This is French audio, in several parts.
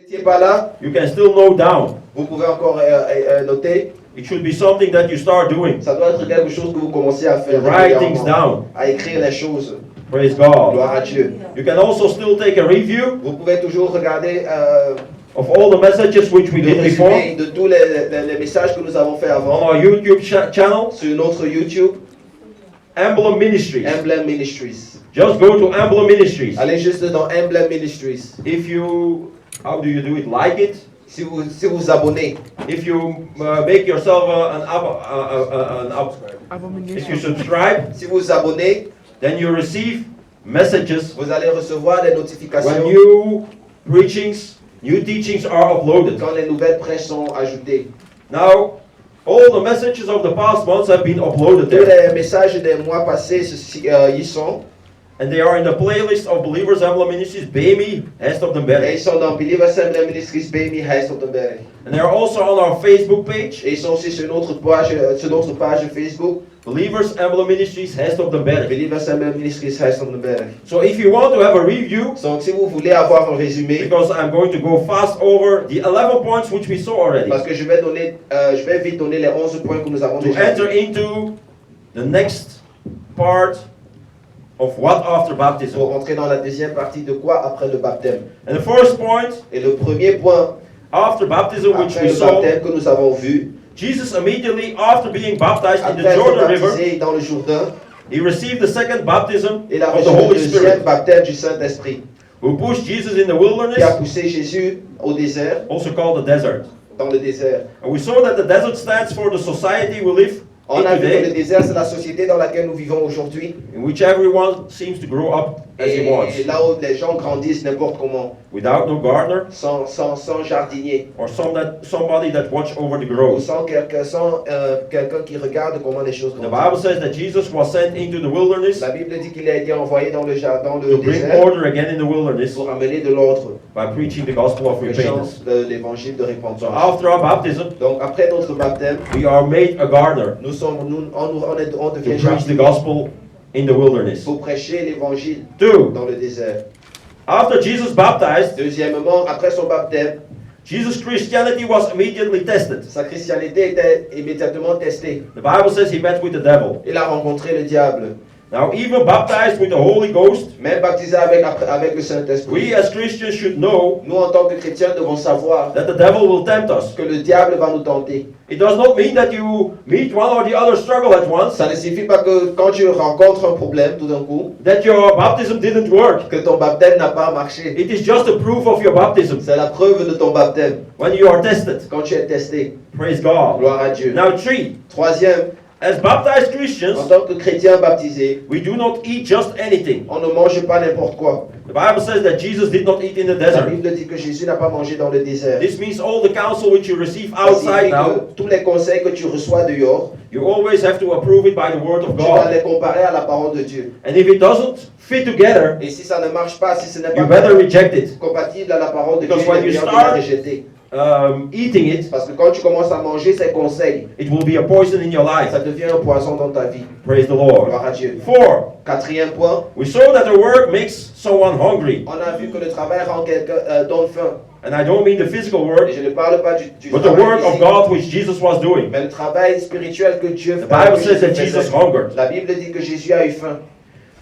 n'étiez pas là, you can still note down. vous pouvez encore noter. It should be something that you start doing. Ça doit être quelque chose que vous commencez à faire To write things régulièrement, down. à écrire les choses. Praise God. Gloire à Dieu. You can also still take a review Vous pouvez toujours regarder of all the messages which we le did before résumé de tous les messages que nous avons fait on avant our YouTube channel, sur notre YouTube, Emblem Ministries. Emblem Ministries. Just go to Emblem Ministries. Allez juste dans Emblem Ministries. If you, how do you do it? Like it. Si vous abonnez, If you make yourself if you subscribe, si vous abonnez, then you receive messages vous allez recevoir des when notifications new preachings, new teachings are uploaded. quand les nouvelles prêches sont ajoutées. Now, all the messages of the past months have been uploaded Tous there, les messages des mois passés y sont. and they are in the playlist of Believers Emblem Ministries, Bemi, Hest of the Et Berg. ils sont dans Believers Emblem Ministries, Baby Heist of the Berg. And they are also on our Facebook page, Et ils sont aussi sur notre page Facebook, Believers Emblem Ministries, Hest of the Berg. Believers Emblem Ministries, Heist of the Berg. So if you want to have a review, Donc si vous voulez avoir un résumé, because I'm going to go fast over the 11 points which we saw already, parce que je vais vite donner les 11 points que nous avons to déjà enter vus. into the next part of what after baptism. Pour rentrer dans la deuxième partie de quoi après le baptême. And the first point, Et le premier point, after baptism, which après we le saw, baptême que nous avons vu, Jesus immediately after being baptized in the après être Jordan River, baptisé dans le Jourdain, he received the second baptism il a of the reçu le Holy deuxième Spirit, baptême du Saint-Esprit, who pushed Jesus in the qui a wilderness, poussé Jésus au désert, also called the desert. dans le désert. And we saw that the desert stands for the society we live On in a vu que le today, désert, c'est la société dans laquelle nous vivons aujourd'hui. in which everyone seems to grow up as he wants, Et là où les gens grandissent n'importe comment, without no gardener sans jardinier, or somebody that watch over the ou growth. sans quelqu'un qui regarde comment les choses The grandissent. Bible says that Jesus was sent into the wilderness La Bible dit qu'il a été envoyé dans le to bring désert order again in the wilderness pour amener de l'ordre, by preaching the gospel of repentance. prêchant de l'évangile de So repentance. after our baptism, Donc après notre baptême, we are made a gardener on devient to preach the jardinier gospel in the wilderness. pour prêcher l'évangile 2. dans le désert. After Jesus baptized, Deuxièmement, après son baptême, Jesus' Christianity was immediately tested. sa christianité était immédiatement testée. The Bible says he met with the devil. Il a rencontré le diable. Now, even baptized with the Holy Ghost, Même baptisé avec le Saint-Esprit. we as Christians should know Nous, en tant que chrétiens, devons savoir that the devil will tempt us. que le diable va nous tenter. It does not mean that you meet one or the other struggle at once, Ça ne signifie pas que quand tu rencontres un problème tout d'un coup, that your baptism didn't work. que ton baptême n'a pas marché. It is just a proof of your baptism C'est la preuve de ton baptême when you are tested. quand tu es testé. Praise God. Gloire à Dieu. Now, 3. Troisième, As baptized en Christians, tant que chrétien baptisé, we do not eat just anything. on ne mange pas n'importe quoi. The Bible says that Jesus did not eat in the La desert. Bible dit que Jésus n'a pas mangé dans le désert. This means all the counsel which you receive Ça signifie outside now, que tous les conseils que tu reçois dehors, you always have to approve it by the word of tu vas God. les comparer à la parole de Dieu. And if it doesn't fit together, Et si ça ne marche pas, si ce n'est you pas better reject it. compatible à la parole de Dieu, Because il when est you meilleur de start- la rejeter. Eating it, Parce que quand tu commences à manger ces conseils, it will be a poison in your life. ça devient un poison dans ta vie. Praise the Lord. Gloire à Dieu. 4. Quatrième point, We saw that the work makes someone hungry. on a vu que le travail rend quelqu'un donne faim. And I don't mean the physical Et work, je ne parle pas du but the travail work of physique, God which Jesus was doing. mais le travail spirituel que Dieu The fait. Bible que says that Jésus Jesus faisait. hungered. La Bible dit que Jésus a eu faim.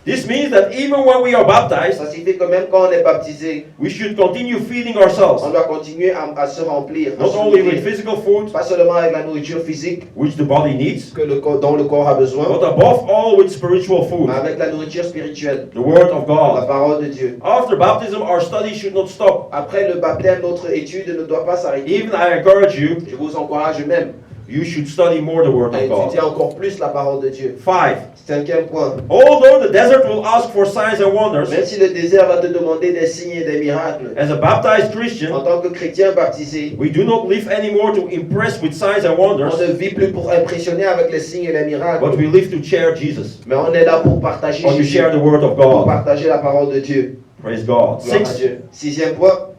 This means that even when we are baptized, Ça signifie que même quand on est baptisé, we should continue feeding ourselves, on doit continuer à se remplir. à not se only nourrir. with physical food, Pas seulement avec la nourriture physique which the body needs, dont le corps a besoin, but above all with spiritual food, mais avec la nourriture spirituelle, the Word of la God. parole de Dieu. After baptism, our study should not stop. Après le baptême, notre étude ne doit pas s'arrêter. Even I encourage you, Je vous encourage même you should study more the Word à of étudier God. encore plus la parole de Dieu. 5. Cinquième point. Although the desert will ask for signs and wonders, Même si le désert va te demander des signes et des miracles, as a baptized en Christian, tant que chrétien baptisé, we do not live anymore to impress with signs and on wonders, ne vit plus pour impressionner avec les signes et les miracles, but we live to share Jesus, mais on est là pour partager or to Jésus, share the Word of pour God. partager la parole de Dieu. Praise God. Gloire à 6. Dieu. Sixième point.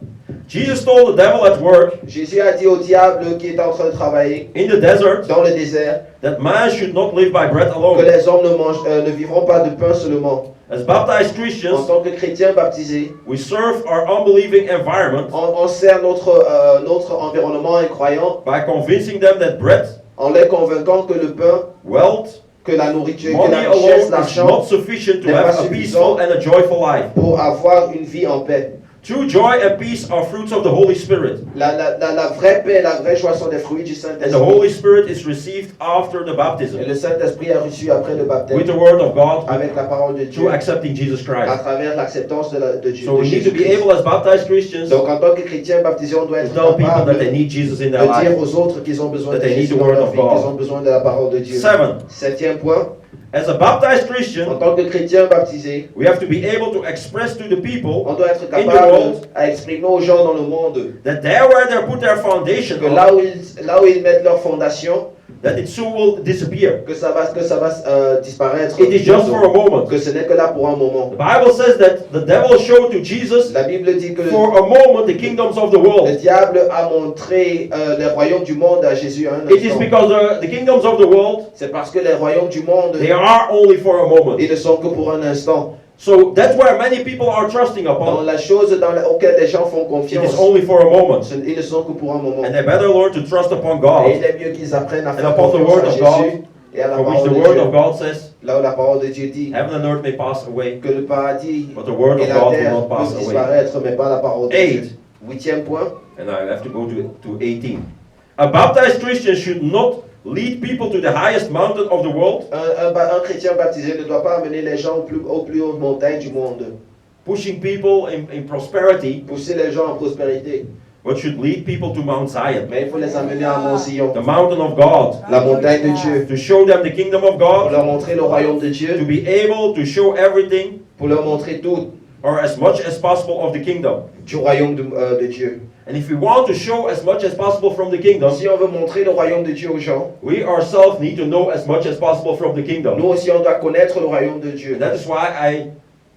Jesus told the devil at work Jésus a dit au diable qui est en train de travailler in the desert dans le désert that man should not live by bread que alone, les hommes ne vivront pas de pain seulement, As baptized En Christians, tant que chrétiens baptisés, we serve our unbelieving environment on sert notre environnement incroyant by convincing them that bread, en les convainquant que le pain, wealth, que la nourriture, que money la richesse, alone is l'argent, not sufficient to n'est have pas a peaceful suffisant and a joyful life. pour avoir une vie en paix. True joy and peace are fruits of the Holy Spirit. La vraie paix, la vraie joie sont des fruits du And the Holy Saint-Esprit. Spirit is received after the Et baptism le Saint-Esprit est reçu après le baptême with the Word of God avec la parole de Dieu, through accepting Jesus à Christ. travers l'acceptance de Dieu. So de we need to be Jésus-Christ. able, as baptized Christians, Donc en tant que chrétien baptisé, on doit to être tell people capable that they de need Jesus in their dire life. aux autres qu'ils ont besoin That de they need Jésus the dans word leur of vie, God. qu'ils ont besoin de la parole de Dieu. 7. Septième point, As a baptized en Christian, tant que chrétien baptisé, we have to be able to express to the people on doit être in the capable world à exprimer aux gens dans le monde that there where they put their foundation que on, là où ils mettent leur fondation, that it soon will disappear. que ça va disparaître. It is just for a moment. Que ce n'est que là pour un moment. The Bible says that the devil showed to Jesus La Bible dit que for a moment the kingdoms of the le world. diable a montré les royaumes du monde à Jésus à un It is instant. because the kingdoms of the world, C'est parce que les royaumes du monde, they are only for a moment. ils ne sont que pour un instant. So that's where many people are trusting Dans upon. la chose auxquelles les gens font It confiance, is only for a moment. ils ne sont que pour un moment. And they better learn to trust upon Et God, il est mieux qu'ils apprennent à faire upon the confiance word à of Jésus et à la for which parole the de word Dieu. of God says, Là où la parole de Dieu dit heaven and earth may pass away, que le paradis but the word et of la God will terre not peuvent pass away. disparaître, mais pas la parole de Eight. Dieu. Huitième point, And I have to go to 18. A baptized Christian should not lead people to the highest mountain of the world, un chrétien baptisé ne doit pas amener les gens aux plus hautes montagnes du monde, pushing people in prosperity, pousser les gens en prospérité, but should lead people to Mount Zion, mais il faut les amener à Mont-Sion, the mountain of God, la montagne de Dieu, to show them the kingdom of pour God, leur montrer le royaume de to Dieu, be able to show everything pour leur montrer tout or as much as possible of the kingdom. du royaume de Dieu. And if we want to show as much as possible from the kingdom, Si on veut montrer le royaume de Dieu aux gens, we ourselves need to know as much as possible from the kingdom. nous aussi on doit connaître le royaume de Dieu. And that is why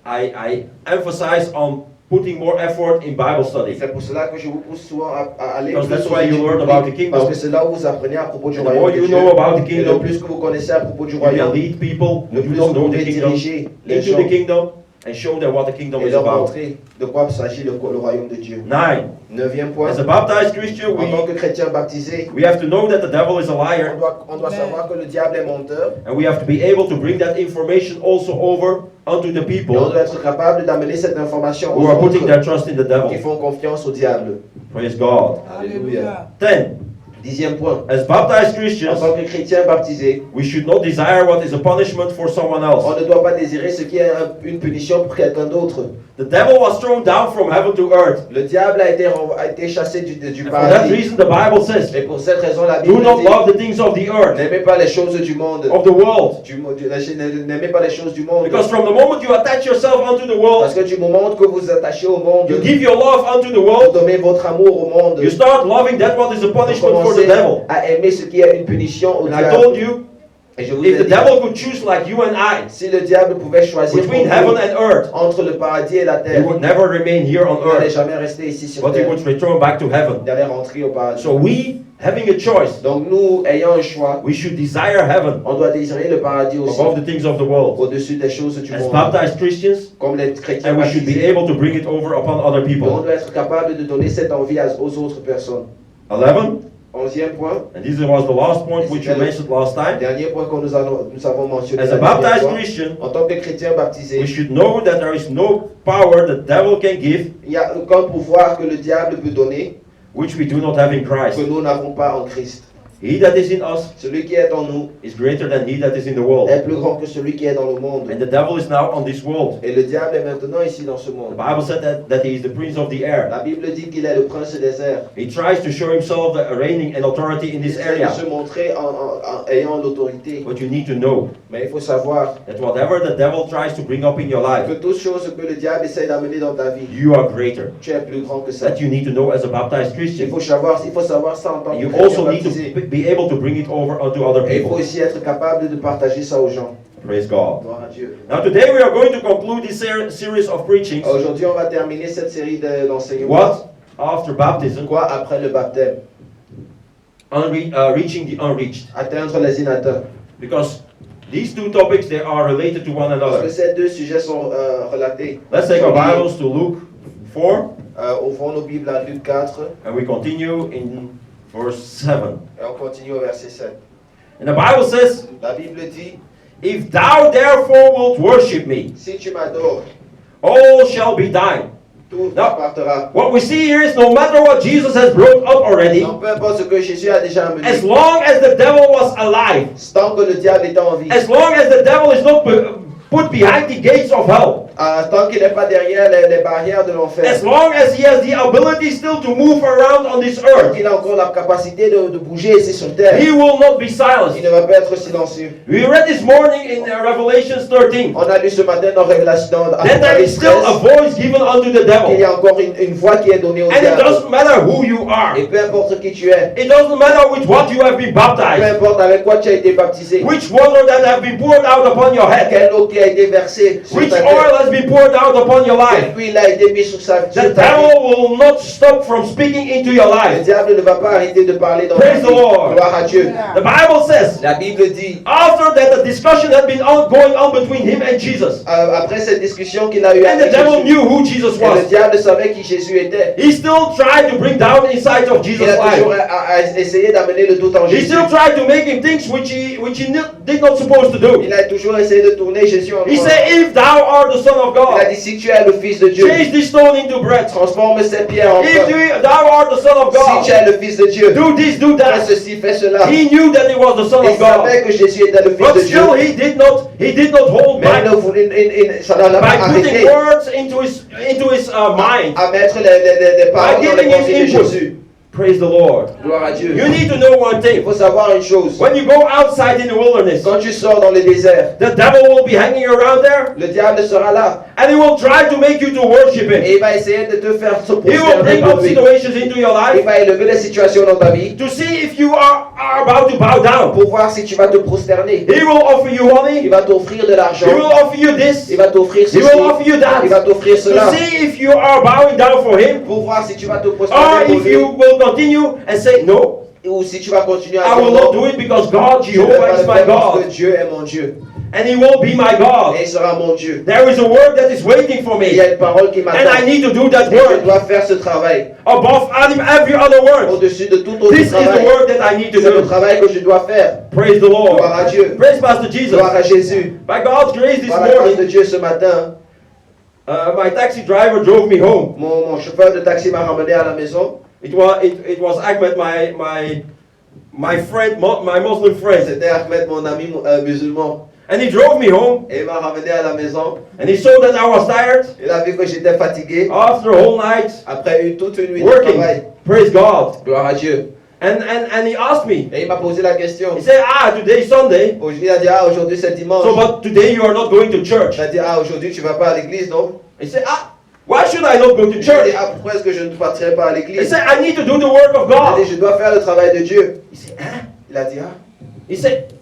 I emphasize on putting more effort in Bible study. C'est pour cela que je vous pousse souvent à aller Because plus that's aux why you études learn about the bibliques, kingdom. parce que c'est là où vous apprenez à propos du And the royaume more de you Dieu. know about the Et le kingdom, plus que vous connaissez à propos du you can royaume, lead people le who plus do not vous know the pouvez kingdom diriger les into gens the kingdom and show them what the kingdom et is leur about. montrer de quoi s'agit le royaume de Dieu. 9. Neuvième point, As a baptized Christian, en tant que chrétien baptisé, we have to know that the devil is a liar, on doit savoir que le diable est menteur and we have to be able to bring that information also over unto the et on people doit être capable d'amener cette information who aux are putting autres their trust in the qui devil. font confiance au diable. Praise God. Alléluia. 10. Dixième point, As baptized en Christians, tant que chrétien baptisé, we should not desire what is a punishment for someone else. on ne doit pas désirer ce qui est une punition pour quelqu'un d'autre. The devil was thrown down from heaven to earth. Le diable a été chassé du And for that paradis. reason, the Bible says, Et pour cette raison, la do Bible not dit, love the things of the earth, n'aimez pas les choses du monde. of the world. N'aimez pas les choses du monde. Because from the moment you attach yourself unto the world, Parce que du moment que vous attachez au monde, you give your love unto the vous world, donnez votre amour au monde. you start loving that what is a Vous punishment for the commencez devil. à aimer ce qui est une punition au And I diable. told you, Et je vous if ai the dit, devil could choose like you and I, si le diable pouvait choisir between pour heaven vous, and earth, entre le paradis et la he terre, would never remain here on il n'allait earth, jamais rester ici sur but he terre. would return back to heaven. Il allait rentrer au paradis. So we, having a choice, Donc nous, ayant un choix, we should desire heaven on doit désirer le paradis aussi, above the things of the world. au-dessus des choses du As monde. baptized Christians, Comme les chrétiens and we should be baptisés, able to bring it over upon other on people. doit être capable de donner cette envie aux autres personnes. 11, 11e point, and this was the last point which you mentioned last time. dernier point que nous avons mentionné. As la a dernière baptized fois. Christian, En tant que chrétien baptisé, we should know that there is no power the devil can give il n'y a aucun pouvoir que le diable peut donner which we do not have in Christ. que nous n'avons pas en Christ. He that is in us Celui qui est en nous is greater than he that is in the world. est plus grand que celui qui est dans le monde. And the devil is now on this world. Et le diable est maintenant ici dans ce The monde. Bible said that he is the prince of the air. La Bible dit qu'il est le prince des airs. He tries to show himself the reigning and authority in Il this essaie area. de se montrer en ayant l'autorité. But you need to know Mais il faut savoir that whatever the devil tries to bring up in your life, que toutes choses que le diable essaie d'amener dans ta vie, you are greater. tu es plus grand que ça. That you need to know as a baptized Il Christian. faut savoir ça en tant And que you chrétien also need baptisé. to be able to bring it over unto other Et il faut people. aussi être capable de partager ça aux gens. Praise God. Gloire à Dieu. Now today we are going to conclude this series of preachings. Aujourd'hui, on va terminer cette série d'enseignements. What after baptism? Quoi après le baptême? Reaching the unreached. Atteindre les inatteints. Because these two topics, they are related to one Parce que another. ces deux sujets sont relatés. Let's take our Bibles to Luke 4, Ouvrons nos Bibles à Luc 4 and we continue in verse 7. et on continue au verset 7. And the Bible says, La Bible dit, If thou therefore wilt worship me, si tu m'adores, all shall be thine. tout Non. t'appartera. What we see here is no matter what Jesus has brought up already, Donc peu importe ce que Jésus a déjà amené, as long as the devil was alive, tant que le diable est en vie, as long as the devil is not put behind the gates of hell, tant qu'il n'est pas derrière les barrières de l'enfer, as long as he has the ability still to move around on this earth, qu'il a encore la capacité de bouger ici sur terre, he will not be il silenced. ne va pas être silencieux. We read this morning in Revelations 13 On a lu ce matin dans Révélation, dans that there is Apocalypse still a 13, voice given unto the qu'il y devil. a encore une voix qui est donnée au And it diable. doesn't matter who you are. Et peu importe qui tu es, It doesn't matter with what you have been peu baptized. importe avec quoi tu as été baptisé, Which water that have been poured out upon your head. quelle eau qui a été versée sur Which ta oil tête, has been poured out upon your life. quelle huile a été mise sur The ta vie. devil will not stop from speaking into your Le life. diable ne va pas arrêter de parler dans ta Praise vie. the Lord. Gloire à Dieu. The Bible says, La Bible dit, after that the discussion had been going on between him and Jesus, après cette discussion qu'il a eue and the avec devil Jésus, knew who Jesus et le was, diable savait qui Jésus était, he still tried to bring down insight of Jesus' il a toujours life. essayé d'amener le doute en He Jésus. still tried to make him things which he did not supposed to do. Il a toujours essayé de tourner Jésus en He croix. said, if thou art the Son of Il a God, dit, si tu es le Fils de Dieu, change this stone into bread. transforme cette pierre en If pain. thou art the Son of Si tu God, es le Fils de Dieu, do this, do fais that. ceci, fais cela. He knew that he was the Son Il of God. savait que Jésus était le Fils But de Dieu, still he did not hold mais back il ne voulait- ça ne l'a by pas putting arrêté words into his mind. à mettre les paroles dans les giving him pensées de input. Jésus. Praise the Lord. Gloire à Dieu. You need to know one Il thing. faut savoir une chose. When you go outside in the wilderness, Quand tu sors dans le désert, the devil will be hanging around there le diable sera là and he will try to make you to worship him. et il va essayer de te faire se He will prosterner bring pour up lui. situations into your Il life va élever les situations dans ta vie to see if you are about to bow down. pour voir si tu vas te prosterner. He will offer you Il money. va t'offrir de He l'argent. will offer you this. Il va t'offrir He ceci. will offer you Il that. va t'offrir cela. To see if you are bowing down for him Pour voir si tu vas te or prosterner pour if lui. you will continue and say, no, Ou si tu vas continuer à I will dire not non. do it because God, Je vais pas Jehovah le is my faire parce God. que Dieu est mon Dieu. And He will be my Et God. il sera mon Dieu. There is a word that is waiting for Il y me. a une parole qui And I m'attend. need to do that Et je word dois faire ce travail. above every other word. Au-dessus de tout autre This is the travail. word that I need to C'est le do. travail que je dois faire. Praise the Lord. Gloire à Dieu. Praise Pastor Jesus. Gloire à Jésus. By God's grace this Par la grâce de morning, Dieu ce matin, my taxi driver drove me home. mon chauffeur de taxi m'a ramené à la maison. It was Ahmed, my friend, my Muslim friend. C'était Ahmed, mon ami musulman. And he drove me home. Et il m'a ramené à la maison. And he saw that I was tired Il a vu que j'étais fatigué after a whole night après toute une nuit de working. travail. Praise God. Gloire à Dieu. And he asked me, Et il m'a posé la question. he said, today is Sunday, Il a dit, aujourd'hui c'est dimanche. so but today you are not going to church. Il a dit, aujourd'hui tu vas pas à l'église, non? He said, why should I not go to Il a dit, church? pourquoi est-ce que je ne partirai pas à He l'église? said, I need to do the work of Il a God. dit, je dois faire le travail de Dieu. He said, Il a dit, He said,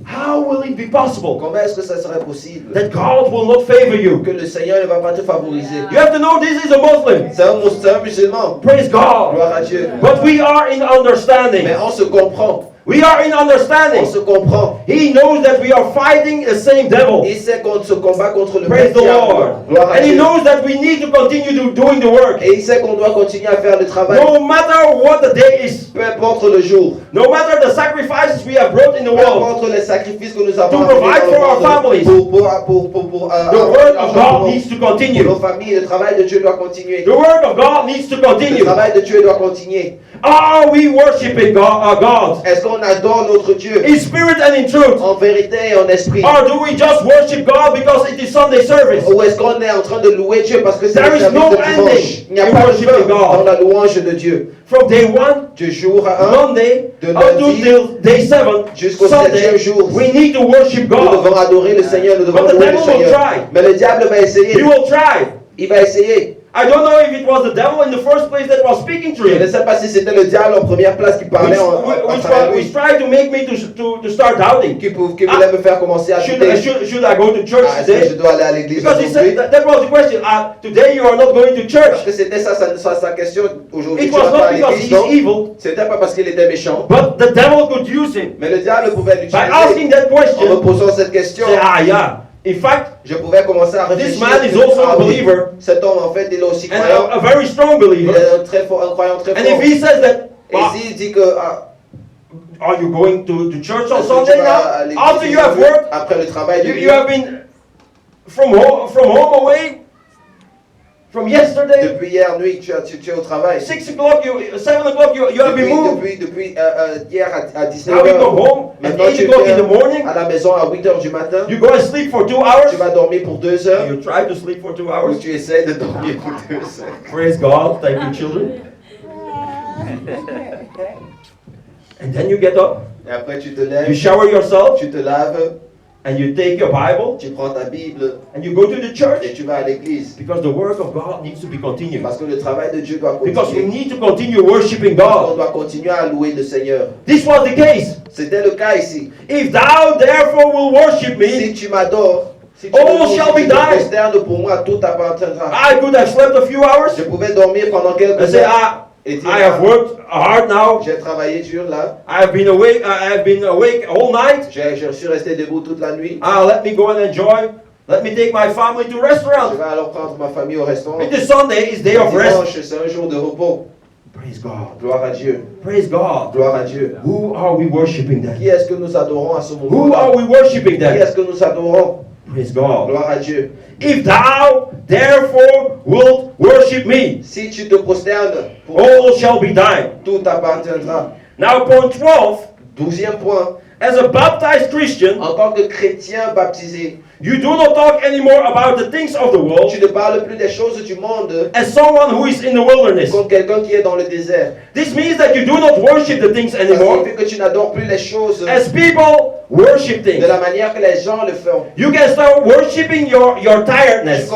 how will it be possible comment est-ce que ça serait possible that God will not favor you? que le Seigneur ne va pas te favoriser? You have to know this is a Muslim. C'est un musulman. Praise God. Gloire à Dieu. But we are in understanding. Mais on se comprend. We are in On understanding. se comprend. He knows that we are fighting the same devil. Il sait qu'on se combat contre le Praise même the diable. Lord. Gloire à And he Dieu. knows that we need to continue doing the work. Et il sait qu'on doit continuer à faire le travail. No matter what the day is. Peu importe le jour. No matter the sacrifices we have brought in the Peu world. importe les sacrifices que nous avons To provide apportés for dans our le families. monde. The word of God needs to Pour continue. nos familles, le travail de Dieu doit continuer. The word of God needs to Le continue. travail de Dieu doit continuer. Are we worshiping God Est-ce qu'on adore notre Dieu in spirit and in truth? en vérité et en esprit? Or do we just worship God because it is Sunday service? Ou est-ce qu'on est en train de louer Dieu parce que c'est There le is service no de dimanche? ending Il n'y a in pas de worshiping fin God. dans la louange de Dieu. From day 1, Du jour à un, Monday, de up lundi till day 7, jusqu'au Sunday, 7e jour, we need to worship nous devons God. adorer le Seigneur, nous devons But the louer le devil will Seigneur. try. Mais le diable va essayer. He will try. Il va essayer. I don't know if it was the devil in the first place that was speaking to Je ne him. sais pas si c'était le diable en première place qui parlait à travers Which lui, tried to make me to start doubting. qui voulait me faire commencer à douter. Should I go to church Est-ce que je today? dois aller à l'église Because he aujourd'hui? said that was the question. Today you are not going to Parce church. que c'était ça sa question. Aujourd'hui, It tu vas was pas not à because l'église, he's non? evil, C'était pas parce qu'il était méchant. but the devil could use him. Mais le diable pouvait By l'utiliser. asking that En me question, posant cette question, say, yeah. In fact, je pouvais commencer à this réfléchir. man is also a Ah oui, believer cet homme, en fait, il est aussi and croyant. a very strong Il believer. est un croyant très And fort. if he says that, Et s'il dit que are you going to church on est-ce que Sunday tu vas à now? l'église After you have aujourd'hui, worked, après le travail you du have been from home away from yesterday. depuis hier nuit, tu es au travail. 6 o'clock, 7 o'clock, you have been moved. Depuis hier à 19h. Now you come home at Maintenant, 8 tu o'clock in viens the morning. à la maison à 8h du matin. You go and sleep for 2 hours. Tu vas dormir pour 2 heures. You try to sleep for 2 Ou hours. tu essaies de dormir pour 2 heures. Praise God. Thank you, children. And then you get up, Et après, tu te you lèves, shower yourself, tu te laves, and you take your Bible, tu prends ta Bible and you go to the et church. tu vas à l'église. Because the work of God needs to be continued. Parce que le travail de Dieu doit Because we continuer. need to continue worshiping Parce qu'on God. doit continuer à louer le Seigneur. This was the case. C'était le cas ici. If thou therefore will worship me, Si tu m'adores, si tu All me shall be si tu te thine. prosternes pour moi, tout t'appartiendra. I could have slept a few hours Je pouvais dormir pendant and quelques say, heures et dire, I have worked hard now. j'ai travaillé dur là, I have been awake all night. je suis resté debout toute la nuit. Let me go and enjoy. Let me take my family to Je restaurant. vais alors prendre ma famille au restaurant. It is Sunday, it's day Le of rest. dimanche, c'est un jour de repos. Praise God. Gloire à Dieu. Praise God. Gloire à Dieu. Who are we worshiping then? Qui est-ce que nous adorons à ce Who moment-là? are we worshiping Qui then? est-ce que nous adorons? Praise God. Gloire à Dieu. If thou therefore wilt worship me, Si tu te prosternes, pour all shall be thine. tout t'appartiendra. Now, point 12. 12e point. As a baptized Christian, En tant que chrétien baptisé, you do not talk anymore about the things of the world tu ne parles plus des choses du monde as someone who is in the wilderness. comme quelqu'un qui est dans le désert. This means that you do not worship the things Ça anymore signifie que tu n'adores plus les choses as people worship de things. la manière que les gens le font. You can start worshiping your tiredness,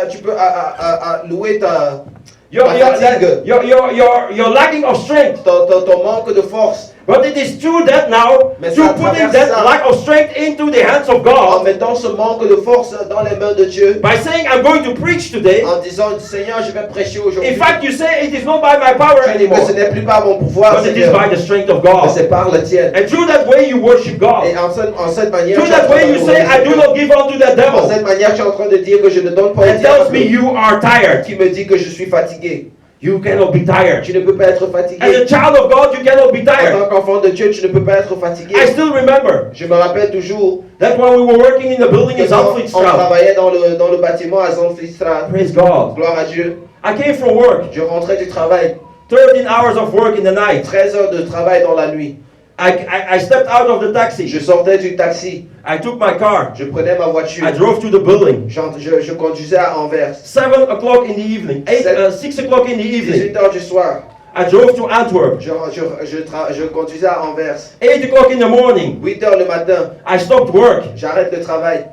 Tu peux à louer your, ta your, fatigue, your lacking of strength. ton manque de force, But it is true that now, Mais through ça putting traverse that ça. lack of strength into the hands of en God, mettant ce manque de force dans les mains de Dieu, by saying, I'm going to preach today, en disant, Seigneur, je vais prêcher aujourd'hui. in fact, you say it is not by my power Tu dis que anymore, ce n'est plus par mon pouvoir, but it is Seigneur, by the strength of mais God. c'est par le tien. And through that way, you worship God. Et en cette manière, Through tu es en that train way, you d'adorer say, le I do Seigneur. not give unto the En devil. cette manière, tu es en train de dire que je ne donne pas au That tells me diable you are tired. qui me dit que je suis fatigué. You cannot be tired. Tu ne peux pas être As a fatigué. child of God, you cannot be En tired. tant qu'enfant de Dieu, tu ne peux pas être fatigué. I still remember Je me rappelle toujours that when we were working in the building in que quand on Zandvoortstraat. travaillait dans le bâtiment à Zandvoortstraat. Praise God. Gloire à Dieu. I came from work, Je rentrais du travail, 13 hours of work in the night. 13 heures de travail dans la nuit. I stepped out of the taxi. Je sortais du taxi, I took my car. je prenais ma voiture, I drove to the building. je conduisais à Anvers. 7 o'clock in the evening. 6 o'clock in the evening. 18 heures du soir, I drove to Antwerp. je conduisais à Anvers. 8 o'clock in the morning. 8 heures le matin, I stopped work. j'arrête le travail.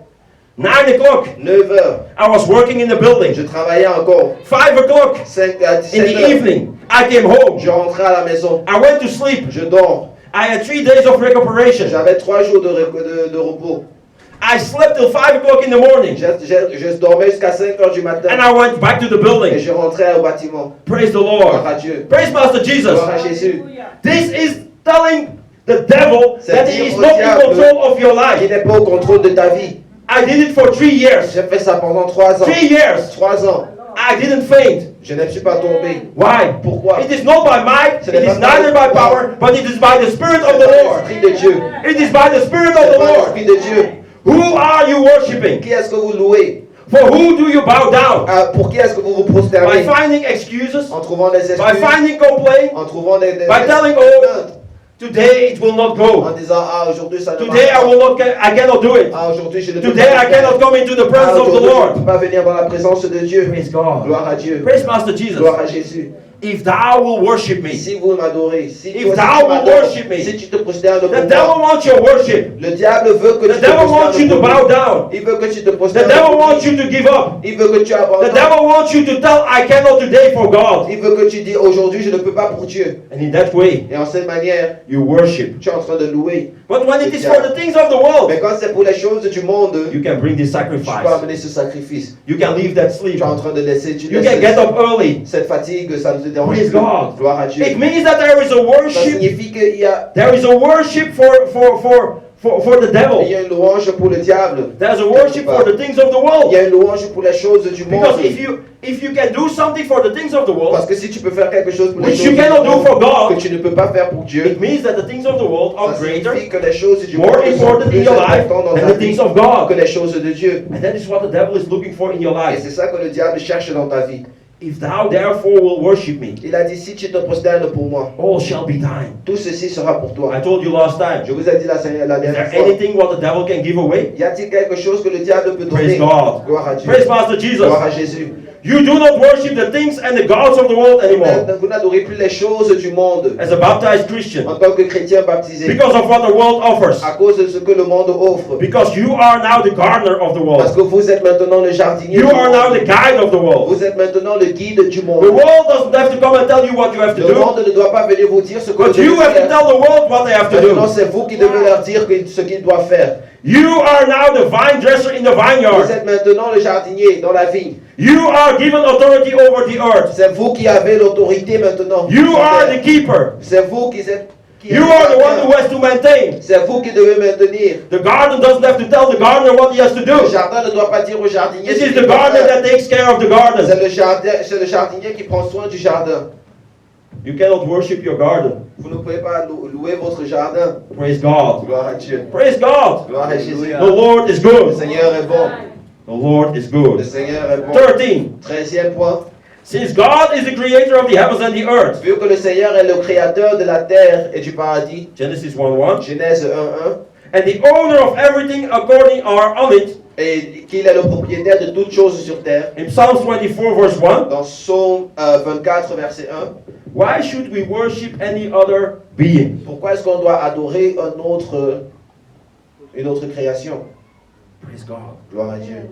9 o'clock. 9 heures, I was working in the je building. travaillais encore. 5 o'clock 5 à in 17 the heures, evening. I came home. je rentrais à la maison. I went to sleep. Je dors. I had 3 days of recuperation. J'avais 3 jours de repos. I slept till 5 o'clock in the morning. Je dormais jusqu'à 5 heures du matin. And I went back to the Et building. je rentrais au bâtiment. Praise the Gloire Lord. à Dieu. Praise Master Jesus. Gloire à Jésus. This is telling the devil C'est that dire he is au not in diable control of your Qui life. n'est pas au contrôle de ta vie. I did it for 3 years. J'ai fait ça pendant 3 ans. 3 years. 3 ans. I didn't faint. Je ne suis pas tombé. Why? Pourquoi? It is not by might, it is neither by power, but it is by the Spirit of the Lord. L'Esprit de Dieu. It is by the Spirit of C'est the par Lord. l'Esprit de Dieu. Who are you worshiping? Qui est-ce que vous louez? For who do you bow down? Pour qui est-ce que vous vous By prosternez? finding excuses? En trouvant des By excuses? finding complaint? En trouvant des By telling, plaintes? today it will not En go. disant, aujourd'hui ça ne Today marche I will not. I cannot do it. pas. Aujourd'hui je ne peux Today pas I le faire. cannot come into the presence of the Aujourd'hui, je ne Lord. peux pas venir dans la présence de Dieu. Praise God. Gloire à Dieu. Praise Master Jesus. Gloire à Jésus. if thou will worship me, Si vous m'adorez, si If toi, thou si tu will m'adores, worship me, si tu te prosternes pour the devil moi, wants your worship. le diable veut que The tu te devil wants you prosternes to pour bow lui. down. Il veut que tu te The prosternes devil pour wants lui. you to give up. Il veut que tu The abandonnes. devil wants you to tell, I cannot today for God. Il veut que tu dis aujourd'hui je ne peux pas pour Dieu. And in that way, Et en cette manière, you worship. tu es en train de louer. But when it is for the things of the world, Mais quand c'est pour les choses du monde, you can bring this tu peux sacrifice. amener ce sacrifice. You can leave that Tu sleep. es en train de laisser, tu You laisses can get up early. cette fatigue, ça ne te dérange Praise plus. God. Gloire à Dieu. It means that there is a Ça worship. signifie qu'il y a, There is a worship for the il y devil. a une louange pour le diable. There's a worship for the things of the Il y world. a une louange pour les choses du Because monde. if you can do something for the things of the world, Parce que si tu peux faire quelque chose pour les which choses you du cannot do monde for God, que tu ne peux pas faire pour Dieu, it means that the things of the world are ça greater, signifie que les choses du more monde sont important in plus your life importantes dans than ta the vie things of que God. les choses de Dieu. And that is what the devil is looking for in your Et life. c'est ça que le diable cherche dans ta vie. If thou therefore will worship me, Il a dit si tu te prosternes pour moi, all shall be thine. tout ceci sera pour toi. I told you last time. Je vous ai dit la Is dernière there fois. anything what the devil can give away? Y a-t-il quelque chose que le diable peut Praise donner? God. Gloire à Dieu. Praise Master Jesus. Gloire à Jésus. You do not worship the things and the gods of the world anymore Vous n'adorez plus les choses du monde as a baptized Christian en tant que chrétien baptisé because of what the world offers. à cause de ce que le monde offre. Because you are now the gardener of the Parce world. que vous êtes maintenant le jardinier You du are now monde. the guide of the world. Vous êtes maintenant le guide du The monde. world doesn't have to come and tell you what you have to Le do, monde ne doit pas venir vous dire ce que vous but you devez have to faire. tell the world what they have to Maintenant, do. c'est vous qui devez leur dire ce qu'ils doivent faire. You are now the vine dresser in the Vous vineyard. êtes maintenant le jardinier dans la vigne. You are given authority over the earth. C'est vous qui avez l'autorité maintenant. You are the keeper. C'est vous qui êtes. qui You êtes are the one gardien. who has to maintain. C'est vous qui devez maintenir. The garden doesn't have to tell the gardener what he has to Le do. jardin ne doit pas dire au jardinier. It ce is qu'il the doit gardener faire. that takes care of the garden. C'est le jardinier qui prend soin du jardin. You cannot worship your garden. Vous ne pouvez pas louer votre jardin. Praise God. Gloire à Dieu. Praise God. Gloire à Jésus. The Lord is Le good. Seigneur est bon. The Lord is Le good. Seigneur est bon. 13. 13e point. Since God is the creator of the heavens and the earth. Vu que le Seigneur est le créateur de la terre et du paradis. Genesis 1:1. Genèse 1:1. And the owner of everything according are on it. Et qu'il est le propriétaire de toutes choses sur terre. In Psalms 24 verse 1. Dans Psaume 24, verset 1. Why should we worship any other being? Pourquoi est-ce qu'on doit adorer une autre création? Praise God. Gloire à Dieu.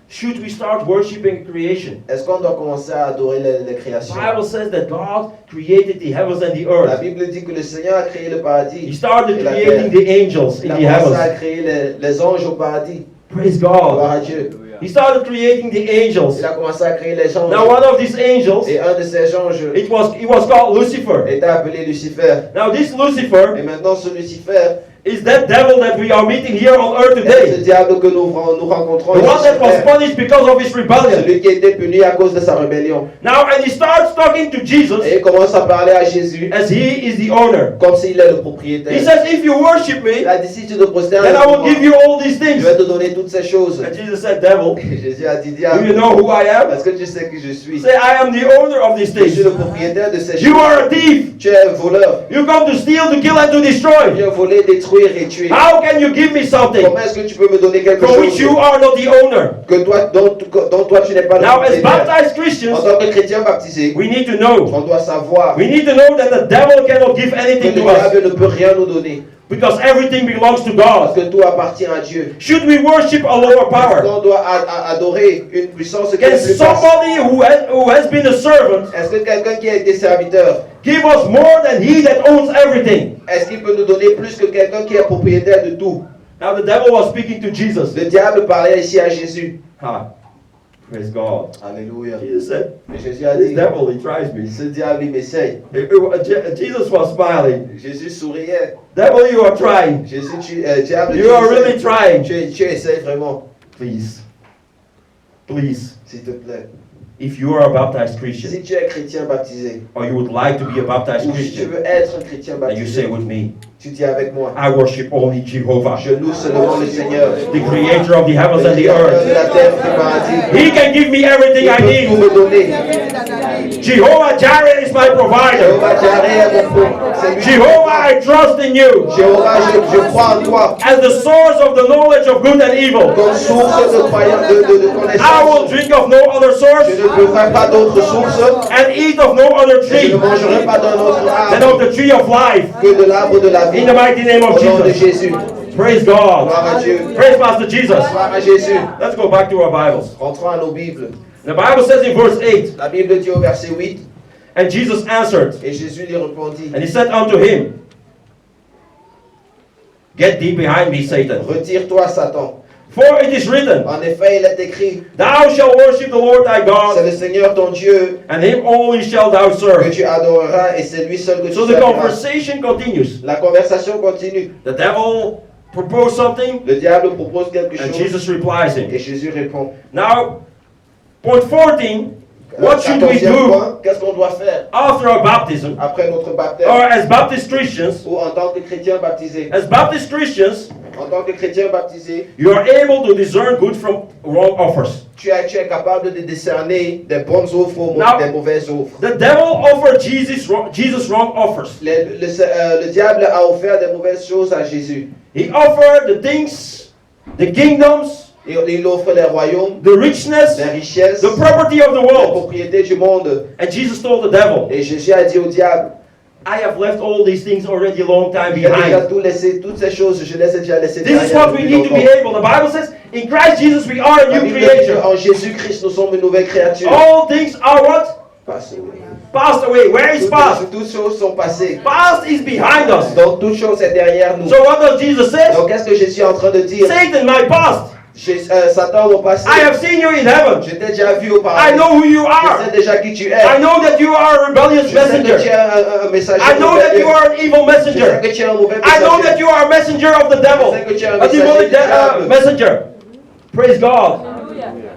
Should we start worshiping creation? Est-ce qu'on doit commencer à adorer les The créations? Bible says that God created the heavens and the La earth. Bible dit que le Seigneur a créé le paradis. He started et la creating terre. the angels Il in a the commencé à heavens. créer les anges au paradis. Praise Gloire God. à Dieu. He started creating the angels. Il a commencé à créer les anges. Now one of these angels, Et un de ces anges he was called Lucifer. était appelé Lucifer. Now this Lucifer Et maintenant ce Lucifer is that devil that we are meeting here on earth est ce today. diable que nous rencontrons The one ici that sur was terre. punished because of his rebellion. Celui qui a été puni à cause de sa rébellion. Now and he starts talking to Jesus Et il commence à parler à Jésus as he is the owner. comme s'il est le He propriétaire. says, if you worship Il me, a dit si tu te prosternes, then I devant will moi, give you all these je things. vais te donner toutes ces choses. And Jesus said, devil, Et Jésus a dit, do diable, you know who I am? est-ce que tu sais qui je suis? Say, I am the owner of these Je suis things. le propriétaire de ces You choses. are a thief. Tu es un voleur. You come to steal, to kill, and to Tu destroy. viens voler, détruire et tuer. How can you give me something Comment est-ce que tu peux me donner quelque for which chose you are not the owner? dont toi tu n'es pas le Now, as propriétaire? baptized En Christians, tant que chrétien baptisé, we need to know. on doit savoir We need to know that the devil cannot give que anything le to us diable ne peut rien nous donner. because everything belongs to Parce God. que tout appartient à Dieu. Should we worship a lower power? On doit adorer une puissance qui Can est plus basse. somebody who has been a servant Est-ce que quelqu'un qui a été serviteur, give us more than he that owns everything? est-ce qu'il peut nous donner plus que quelqu'un qui est propriétaire de tout? Now the devil was speaking to Jesus. Le diable parlait ici à Jésus. Ah, praise God. Alléluia. Jesus said, Mais Jésus a this dit, devil, he tries me. ce diable il m'essaye. Jesus was smiling. Jésus souriait. Devil, you are trying. Jésus, diable, You are tu really essayes. trying. Tu essayes vraiment, Please. Please. s'il te plaît. If you are a baptized Christian, Si tu es chrétien baptisé, or you would like to be a baptized ou si tu Christian, veux être un chrétien and you say baptisé, with me, tu dis avec moi, I worship only Jehovah, je loue seulement le Seigneur, the creator of the heavens le and the créateur de earth. la terre et du paradis. He can give me everything Il I peut tout need. me donner. Jehovah Jireh is my provider. Jéhovah Jireh est mon c'est lui. Jehovah, I trust in you. Jéhovah, je crois en toi. As the source of the knowledge of good and evil. Comme source de croyance, de I will connaissance. drink of no other source Je ne buvrai pas d'autre source. and eat of no other Et je tree ne mangerai pas d'un autre than arbre of the tree of life. que de l'arbre de la vie. In the mighty name Au of nom de Jesus. Jésus. Praise God. Gloire à Dieu. Praise Master Jesus. Gloire à Jésus. Let's go back to our Bibles. Rentrons à nos Bibles. The Bible says in verse 8, La Bible dit au verset 8, and Jesus answered, et Jésus lui répondit, and he said unto him, Get thee behind me, Satan. retire-toi, Satan. For it is written, En effet, il est écrit, Thou shalt worship the Lord thy c'est God, le Seigneur ton Dieu and him only shalt thou que serve. tu adoreras et c'est lui seul que tu So the serviras. conversation continues. La conversation continue. The devil proposed something, Le diable propose quelque and chose Jesus replies him. et Jésus répond. Now, point 14, what should we 14e do point, qu'est-ce qu'on doit faire after our baptism, après notre baptême or as Baptist Christians? ou en tant que chrétien baptisé? As Baptist Christians, En tant que chrétien baptisé, you are able to discern good from wrong offers. tu es capable de décerner des bonnes offres ou Now- des mauvaises offres. The devil offered Jesus wrong offers. Le diable a offert des mauvaises choses à Jésus. He offered the things, the kingdoms, Et il offre les royaumes, the richness, les richesses, the property of the les world. propriétés du monde. And Jesus told the devil, Et Jésus a dit au diable, I have left all these things already a long time j'ai déjà behind. tout laissé, toutes ces choses, je les ai déjà laissées This is derrière what we depuis need to be longtemps. able. The Bible says, in Christ Jesus we are a La new Bible dit creation. qu'en Jésus-Christ, nous sommes une nouvelle créature. All things are what? Passé, oui. Passed away. Where is past? Toutes choses sont passées. Past is behind us. Donc, toute chose est derrière nous. So what does Jesus say? Donc, qu'est-ce que Jésus est en train de dire? Satan, my past. Satan, mon passé, I have seen you in heaven. je t'ai déjà vu I auparavant. know who you Je are. sais déjà qui tu es. I know that you are a rebellious Je sais que tu messenger. es un messager I know that you rebelle. are an evil Je sais messenger. que tu es un mauvais I know that messager. you are a messenger of the devil. Je sais que tu es un A demonic messager du diable. messenger. Praise God.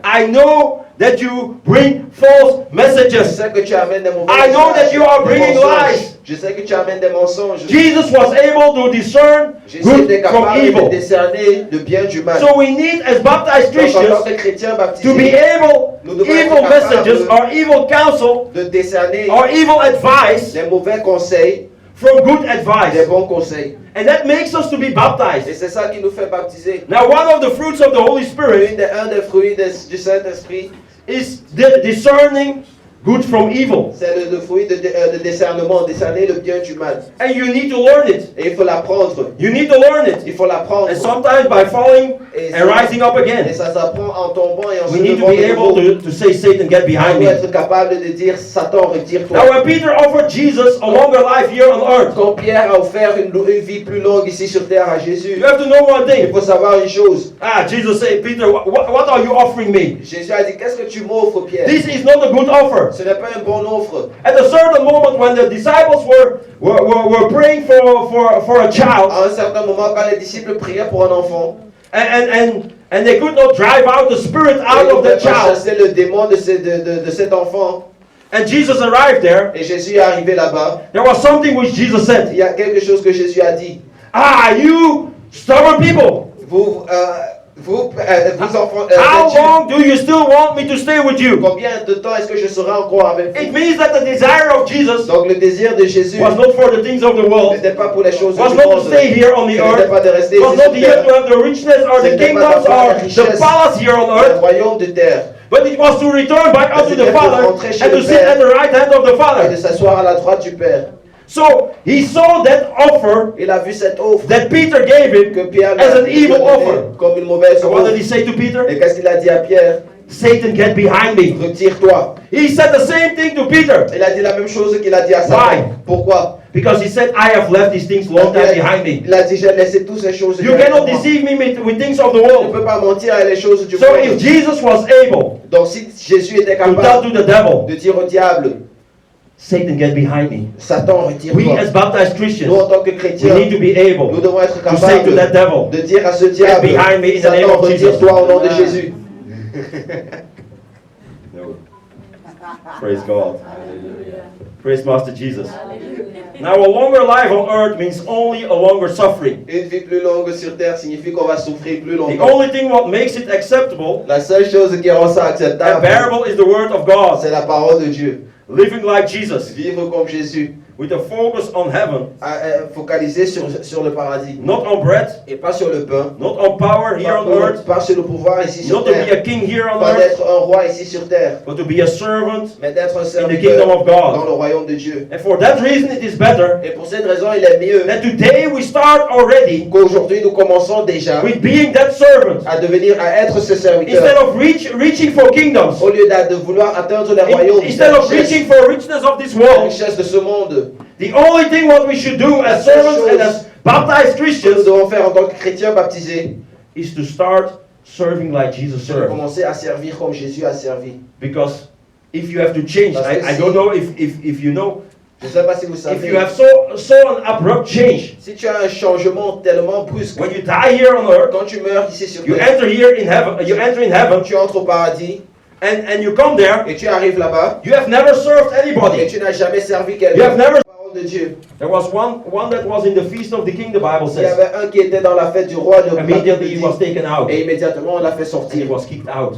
I know that you bring false Je messages. sais que tu amènes des mauvais I know that you are des bringing mensonges. lies. Je sais que tu amènes des mensonges. Jesus was able to discern Jésus good était from capable de evil. décerner le bien du mal. So we need, as baptized Donc, en tant Christians, que chrétiens to be baptisés, able, nous devons evil être messages capables or evil counsel de décerner or evil advice des mauvais conseils, from good des advice. bons conseils. And that makes us to be Et baptized. c'est ça qui nous fait baptiser. Now, one of the fruits of the Holy Spirit Un des fruits du Saint-Esprit, is discerning good from evil. c'est le fruit de discernement, discerner le bien du mal. And you need to learn it. Et il faut l'apprendre. You need to learn it. Il faut l'apprendre. And sometimes by falling Et and rising up Et again. ça s'apprend en tombant et en We se need to levant be de nouveau. able to say, Satan, get Il behind faut me. être capable de dire, Satan, retire-toi. Now, when Peter offered Jesus a longer life here on earth, Quand Pierre a offert une vie plus longue ici sur terre à Jésus, you have to know one il thing. faut savoir une chose. Jesus said, Peter, what are you offering me? Jésus a dit, qu'est-ce que tu m'offres, Pierre? This is not a good offer. Ce n'est pas une bonne offre. At a certain moment when the disciples were praying for a child, À un certain moment, quand les disciples priaient pour un enfant, and they could not drive out the spirit ils out ne of pouvaient the pas child, chasser le démon de cet enfant. and Jesus arrived there, Et Jésus est arrivé là-bas. there was something which Jesus Il said. y a quelque chose que Jésus a dit. You stubborn people, Vous enfants, how long do you still want me to stay with you? combien de temps est-ce que je serai encore avec It vous? means that the desire of Jesus Donc le désir de Jésus was not for the things of the world, n'était pas pour les choses was du not to monde. stay here on the Ce n'était earth, pas de rester was ici not sur here to terre, have the richness or the C'était pas kingdoms d'avoir or la the richesse. palace here on le earth, royaume de terre, but it was to return back unto the C'était pour Father rentrer chez and to le sit Père. at the right hand of the et de Father. s'asseoir à la droite du Père. So he saw that offer Il a vu cette offre that Peter gave him que Pierre lui as a an evil donné offer. comme une mauvaise So what did offre. he say to Peter? Et qu'est-ce qu'il a dit à Pierre? Satan, get behind me. Retire-toi. He said the same thing to Peter Il a dit la même chose qu'il a dit à Satan. Why? Pourquoi? because he said, I have left these things long time behind me. Il a dit, j'ai laissé toutes ces choses You derrière cannot moi. deceive me with things of the Tu ne world. peux pas mentir à les choses du So if monde. Jesus was able Donc si Jésus était to tell capable to the devil, de dire au diable, Satan, get behind me. Satan, We retire-toi. as baptized Nous, Christians, en tant que we chrétiens, need to be nous able devons être to say to capables that devil, de dire à ce diable, behind me in the name Satan, of Jesus. retire-toi au nom de Jésus. Praise God. Praise Master Jesus. Now a longer life on earth means only a longer suffering. Une vie plus longue sur terre signifie qu'on va souffrir plus The longtemps. only thing what makes it acceptable La seule chose qui rend ça and acceptable, bearable is the word of God. c'est la parole de Dieu. Living like Jesus. Vivre comme Jésus. with a focus on heaven, focalisé sur le paradis. not on bread, Et pas sur le pain. not on power here on earth, Pas sur le pouvoir ici sur not to be terre. a king here on Pas earth, d'être un roi ici sur terre. but to be a servant. Mais d'être un kingdom serviteur of God. dans le royaume de Dieu. And for that reason, it is better Et pour cette raison, il est mieux that today we start already qu'aujourd'hui nous commençons déjà with being that servant à être ce serviteur. instead of reaching for kingdoms, Au lieu de vouloir atteindre les royaumes, instead of reaching for richness of this la world. richesse de ce monde. The only thing what we should do as servants and as baptized Ce que nous Christians devons faire en tant que chrétiens baptisés, is to start serving like Jesus c'est de served. commencer à servir comme Jésus a servi. Because if you have to change, I don't know if you know, Je ne sais pas si vous if savez, you have so an abrupt change, si tu as un changement tellement brusque, when you die here on earth, quand tu meurs ici sur you terre, enter here in heaven, you enter in heaven, tu entres au paradis and you come there, et tu arrives là-bas you have never served et anybody. tu n'as jamais servi You quelqu'un. have never. La parole de Dieu. There was one that was in the feast of the king, the Bible Il y says. avait un qui était dans la fête du roi, le Immediately he was taken out. et immédiatement on l'a fait And he sortir. was kicked out.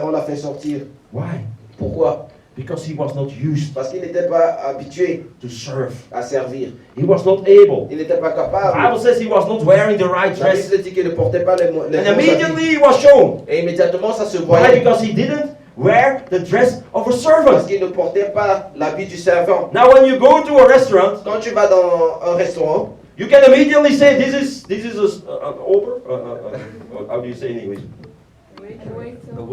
On l'a fait sortir. Why? Pourquoi? Because he was not used Parce qu'il n'était pas habitué to serve. à servir. He was not able. Il n'était pas The capable. Bible says he was not wearing the right La dress. Bible dit qu'il ne portait pas les bons And habits. immediately he was shown. Et immédiatement ça se Why? voyait. Because he didn't wear the dress of a Parce servant. qu'il ne portait pas l'habit du servant. Now when you go to a restaurant, Quand tu vas dans un restaurant, you can immediately say this is an Uber. How do you say in English?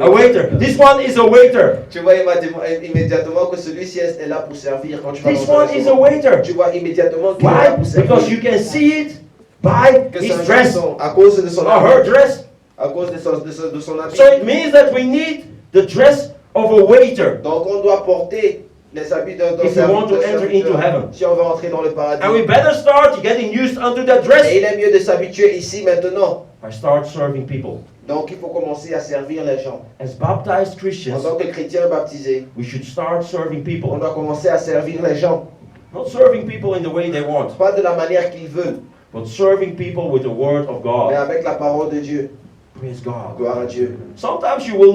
A waiter. This one is a waiter. tu vois immédiatement que celui-ci est là pour servir. Quand tu vas This dans un one is a restaurant, waiter. tu vois immédiatement qu'il est là Why? pour servir. Because you can see it by Que c'est his un dress garçon, à cause de son or her habit. dress. À cause de son habit. So it means that we need the dress of a waiter. Donc on doit porter les habits d'un If we want to enter into heaven. si on veut entrer dans le paradis. And we better start getting used unto that Et dress. il est mieux de s'habituer ici maintenant. I start serving people. Donc il faut commencer à servir les gens. As baptized En Christians, tant que chrétien baptisé, we should start serving on people. doit commencer à servir les gens. Not serving people in the way they want, Pas de la manière qu'ils veulent, but serving people with the word of mais God. avec la parole de Dieu. Praise God. Gloire à Dieu. Sometimes you will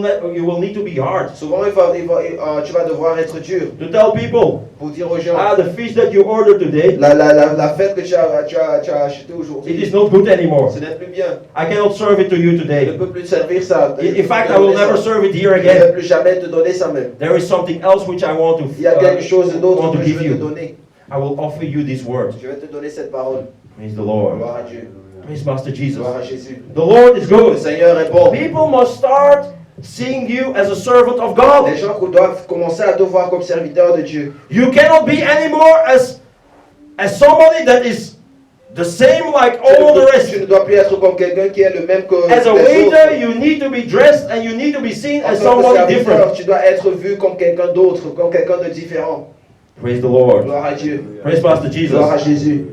need to be hard Souvent, tu vas devoir être dur to tell people, pour dire aux gens, the fish that you ordered today, la fête que tu as achetée it aujourd'hui, is not good anymore. ce n'est plus bien. I cannot serve it to you Je ne today. peux plus te servir ça. In fact, I will never serve it here Je ne vais again. plus jamais te donner ça même. There is something else which I want Il y a quelque chose to, d'autre want to que je give vais te you. donner. I will offer you this word. Je vais te donner cette parole. Praise the Lord. Gloire à Dieu. Praise Master Jesus. Gloire à Jésus. The Lord is Le good. Seigneur est bon. People must start seeing you as a servant of God. Les gens doivent commencer à te voir comme serviteur de Dieu. You cannot be anymore as somebody that is the same like all the Tu rest. ne dois plus être comme quelqu'un qui est le même que As a les waiter, autres. you need to be dressed and you need to be seen En as tant que somebody serviteur, different. tu dois être vu comme quelqu'un d'autre, comme quelqu'un de différent. Praise the Lord. Gloire à Dieu. Praise Master Gloire à Jesus. Jésus.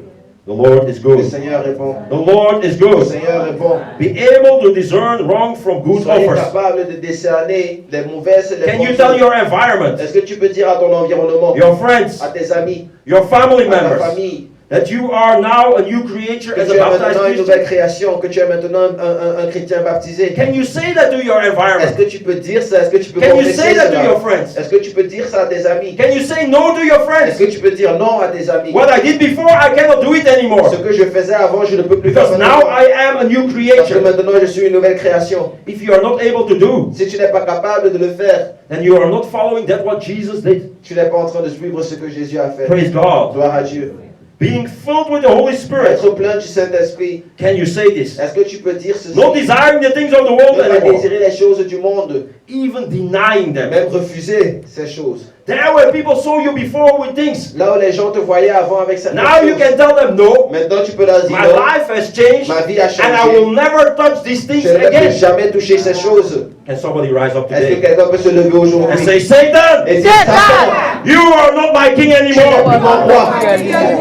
The Lord is Le good. Seigneur est bon. The Lord is Le good. Seigneur est bon. Be able to discern wrong from good Soyez offers. capable de décerner les mauvaises et les Can you bonnes tell choses. your environment, Est-ce que tu peux dire à ton environnement, your friends, à tes amis, your family à ta members, famille, that you are now a new creature que as tu a es baptized maintenant une Christian? nouvelle création, que tu es maintenant un chrétien baptisé? Can you say that to your Est-ce environment? que tu peux dire ça? Est-ce que tu peux Can you confesser say that to cela? your friends? Est-ce que tu peux dire ça à tes amis? Can you say no to your Est-ce friends? que tu peux dire non à tes amis? What I did before, I cannot do it anymore. Ce que je faisais avant, je ne peux plus faire Because now maintenant. I am a new Parce que creature. maintenant, je suis une nouvelle création. If you are not able to do, Si tu n'es pas capable de le faire, then you are not following that what Jesus did. tu n'es pas en train de suivre ce que Jésus a fait. Praise God. Gloire à Dieu. Being filled with the Holy Spirit. Être plein du Saint-Esprit. Can you say this? Est-ce que tu peux dire ceci? Not desiring the things of the world Ne pas anymore. désirer les choses du monde, Even denying them. même refuser ces choses. There where people saw you before with things. Là où les gens te voyaient avant avec certaines Now you choses, can tell them no. maintenant tu peux leur dire My non, life has changed ma vie a and I changé. will never touch these things Je ne vais plus again. jamais toucher ces choses. Can somebody rise up Est-ce que today quelqu'un peut se lever and aujourd'hui say, Satan, et dire Satan, you are not my king tu n'es anymore. plus mon roi.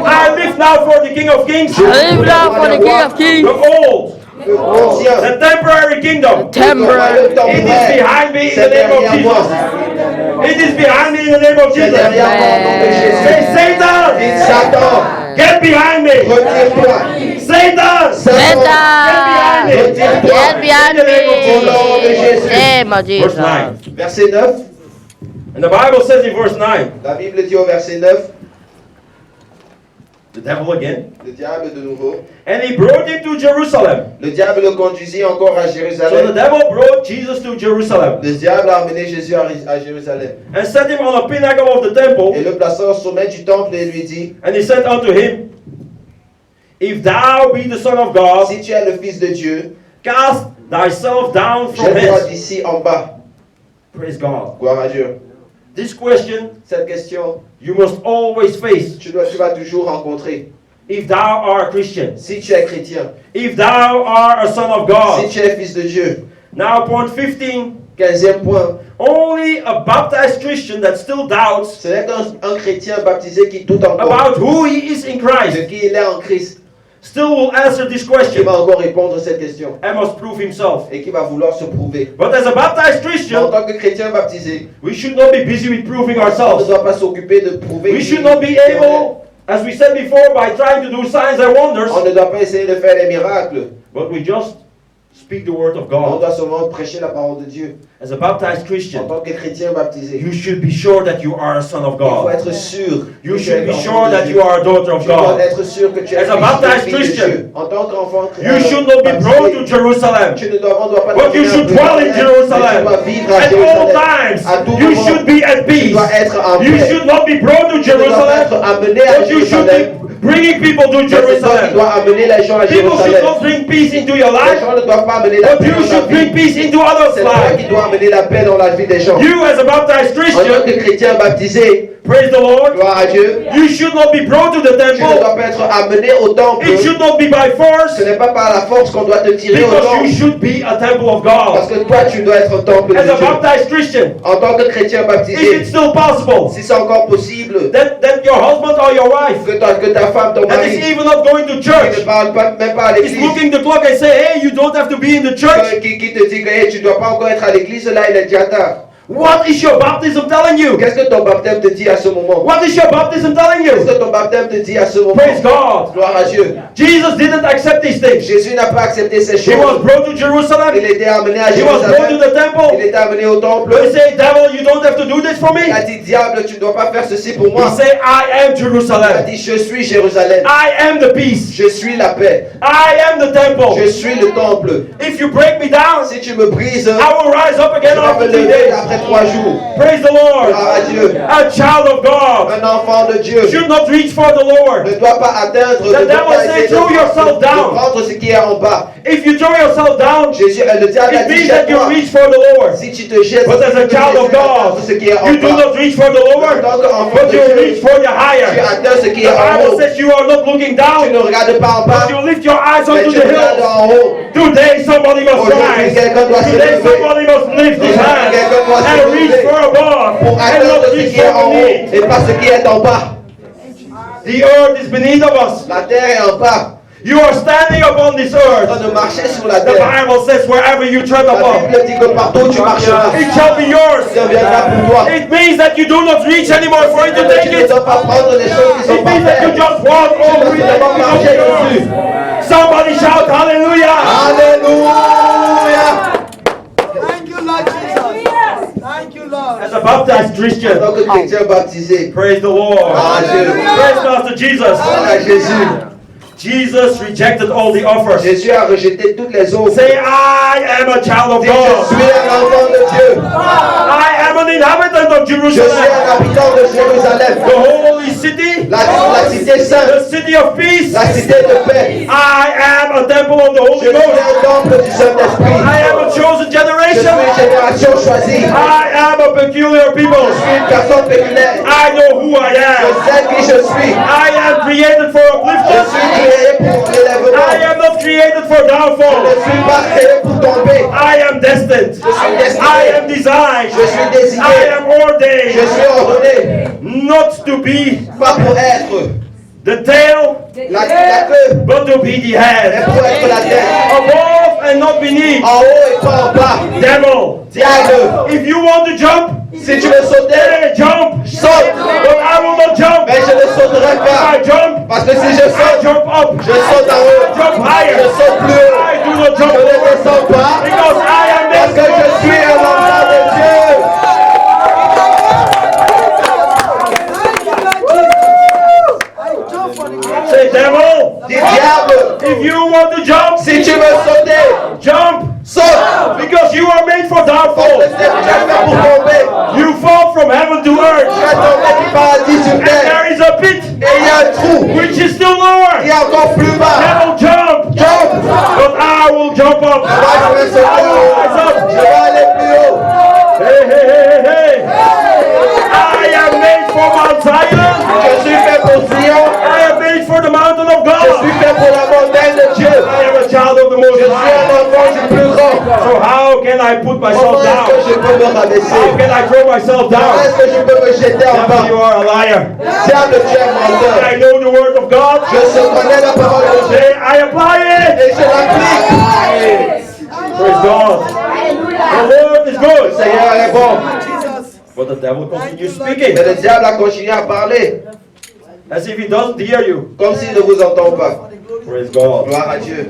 I live now for the King of Kings, I live now for the King of the Kings. old, Le ancien, the temporary kingdom. Temporary. It is behind me in the c'est name of derrière moi. Jesus. It is behind me in the name of C'est Jesus. derrière moi au nom de Jésus. Say, Satan, Dis Satan, get behind me. retire-toi. Satan, Satan, Satan, retire-toi. get behind Au nom de me. Jésus. Name of Verse Jesus. 9. Verset 9. And the Bible says in verse 9, La Bible dit au verset 9. the devil again, le diable de nouveau. and he brought him to Jerusalem. Le diable le conduisit encore à So the Jérusalem. devil brought Jesus to Jerusalem Le diable a amené Jésus à Jérusalem and set him on a pinnacle of the et temple, le plaça au sommet du temple et lui dit, and he said unto him, If thou be the Son of God, si tu es le Fils de Dieu, cast thyself down from jette-toi hence. d'ici en bas. Praise God. Gloire à Dieu. This question Cette question, you must always face tu vas toujours rencontrer. if thou art a Christian, Si tu es chrétien, if thou art a son of si God. tu es fils de Dieu. Now, point 15. 15e point, Only a baptized Christian that still doubts ce n'est qu'un chrétien baptisé qui doute encore about who he is in de Christ qui il est en Christ, still will answer this qui question va encore répondre à cette question and must prove himself. et qui va vouloir se prouver. But as a baptized Mais en Christian, tant que chrétien baptisé, we should not be busy with proving on ne ourselves. doit pas s'occuper de prouver. We qui- should not be qui on est. able, as we said before, by trying to do signs and wonders, On ne doit pas essayer de faire des miracles. but we just speak the word of On God. doit seulement prêcher la parole de Dieu. As a baptized En Christian, tant que chrétien baptisé, you should be sure that you are a son of il faut God. être sûr. You que tu should es be enfant sure de that Dieu. you are a daughter of Tu dois God. être sûr que tu es As a fils baptized de Dieu. Christian, En tant qu'enfant You should not be brought to baptisé, Jerusalem, tu ne dois pas but you devenir should un dwell in mais Jerusalem. tu dois vivre à At all Jérusalem. times, À tout you moment, should be at tu peace. dois être en You paix. should not be brought to Tu dois être Jerusalem, amené à but you should Jérusalem. be bringing people to Mais c'est toi qui Jerusalem. dois amener les gens à People should Jérusalem. not bring peace into your Les life, gens ne doivent pas amener la but paix you dans la should bring vie. peace into others' C'est toi qui lives. dois amener la paix dans la vie des gens. You, as a baptized En tant Christian, que chrétien baptisé, praise the Lord, gloire à Dieu, you should not be brought to the tu ne temple. dois pas être amené au temple. It should not be by force, Ce n'est pas par la force qu'on doit te tirer au because you temple. should be a temple of Parce God. que toi, tu dois être un temple de As a Dieu. baptized Christian, En tant que chrétien is it baptisé, still possible si c'est encore possible, that your husband or your wife que ta femme, ton that is mari, even not going to qui church ne parle pas, même pas à is l'église, looking the clock and say, hey, you don't have to be in the church? qui te dit que hey, tu ne dois pas encore être à l'église, là il est déjà tard. What is your baptism telling you? Qu'est-ce que ton baptême te dit à ce moment? What is your baptism telling Qu'est-ce you? que ton baptême te dit à ce moment? Praise God. Gloire à Dieu. Jesus didn't accept these things. Jésus n'a pas accepté ces He was choses. brought to Il Jerusalem. était amené à He was brought to Jérusalem. the Il temple. était amené au temple. He said, devil, you don't have to do this for Il a me. dit, diable, tu ne dois pas faire ceci pour He moi. said, I am Il a Jerusalem. dit, je suis Jérusalem. I am the peace. Je suis la paix. I am the temple. Je suis le temple. If you break me down, Si tu me brises, I will rise up je again vais me after 3 lever days. après 3 jours. Praise the Lord. Gloire à Dieu. A child of God Un enfant de Dieu should not reach for the Lord. ne doit pas atteindre, The ne doit devil pas said, essayer throw yourself de down. prendre ce qui est en bas. If you throw yourself down, Jésus, le diable a it dit, means that you jette-toi. reach for the Lord. Si tu te jettes, But as a child of God, ce qui est en you do bas. not reach for the En lower, tant qu'enfant but de you Dieu, reach for the tu higher. atteins ce qui The est en Bible haut. says you are not looking Tu down, ne regardes pas en bas, but you lift your eyes mais unto tu the regardes hills. en haut. Today somebody must Aujourd'hui, rise. quelqu'un doit se Today lever somebody must lift his hands Quelqu'un doit se and reach lever for above pour and atteindre not ce reach qui est en for haut beneath. et pas ce qui est en bas. The earth is beneath of us. La terre est en bas. You are standing upon this En train earth. de marcher sur la The terre. Bible says wherever you tread La upon, Bible dit que partout où tu marcheras, it shall be yours. ça viendra pour toi. It means that you do not reach anymore for it to take Tu ne it. dois pas prendre les choses qui sont It par means that you terre. just walk Tu dois over it and seulement pick up marcher yours. dessus. Somebody shout hallelujah. Alléluia. Thank you, Lord Jesus. Thank you, Lord. As a baptized En Christian, tant que chrétien baptisé, praise the Lord. Alléluia. Praise Master Jesus. gloire à Jésus. Jesus rejected all the offers. Jésus a rejeté toutes les offres. Say, I am a child of Dis, je God. suis un enfant de Dieu. I am an inhabitant of Je suis Jerusalem, un habitant de Jérusalem. the holy city, La cité sainte, the city of peace. la cité de paix. I am a temple of the Je Holy suis Ghost. un temple du Saint-Esprit. I am a chosen Je suis generation. une génération choisie. I am a peculiar people. Je suis une personne péculaire. I know who I Je am. sais qui je suis. I am created for Je upliftment. suis créé pour l'élèvement. I am not created for Je ne downfall. suis pas créé pour tomber. I am destined. suis destiné. I am designed. Je suis désigné. I am Je ordained suis ordonné. not to be Pas pour être the tail, la queue, but to be the mais head. pour être la tête. Above and not beneath. En haut et pas en bas. Devil. Diable, If you want to jump, si tu veux sauter, hey, jump. saute. But I will not jump. Mais je ne sauterai If pas. I jump, Parce que si je I saute, jump up. je saute en haut. Jump higher. Je saute plus haut. I do not Je jump ne lower. descends pas. Because I am Parce que je destined. suis un enfant de Dieu. Thank you, Lord Jesus. I jump for the devil, Dis diable, if you want to jump, si tu veux sauter, jump. saute. Because you are made for Parce que downfall. tu es fait pour tomber. You fall from heaven to Tu earth. vas tomber du paradis sur And terre. there is a pit Et il y a un trou which is still qui lower. est encore plus bas. Devil, jump. Jump. But I will jump up. Moi, je vais sauter haut. Je vais aller plus haut. Hey, hey, hey, hey. I am made for Mount Zion. Je suis fait pour Zion. I am made for the mountain of Je God. suis fait pour la montagne de Dieu. I am a child of the Most Je suis un High. enfant du plus grand. So how can I put Comment myself est-ce que je down? peux me How rabaisser? can I throw myself Comment down? est-ce que je peux me jeter en Devil, you bas? are a liar. Diable, tu es menteur. I know the word of God. Je connais la parole de Dieu Say, I apply it. et je l'applique. Praise God. The word is Le good. Seigneur est bon. But the devil continues Mais speaking le diable a continué à parler as if he doesn't hear you. comme s'il ne vous entend pas. Praise God. Gloire à Dieu.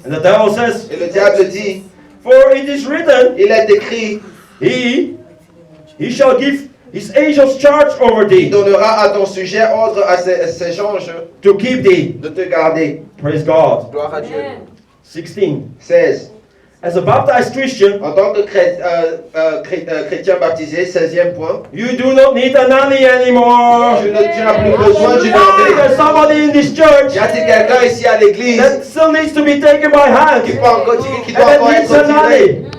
And the devil says, Et le diable dit, for it is written, il est écrit, he shall give his angels charge over il thee donnera à ton sujet ordre à ses anges to keep thee. de te garder. Praise God. Gloire à Dieu. 16. 16. As a baptized Christian, En tant que chrétien baptisé, 16e point, you do not need a nanny anymore. tu n'as plus besoin d'une armée. There's somebody in this church Y a-t-il quelqu'un ici à l'église that still needs to be taken by hand qui peut encore qui and doit that encore needs être a tiré? nanny?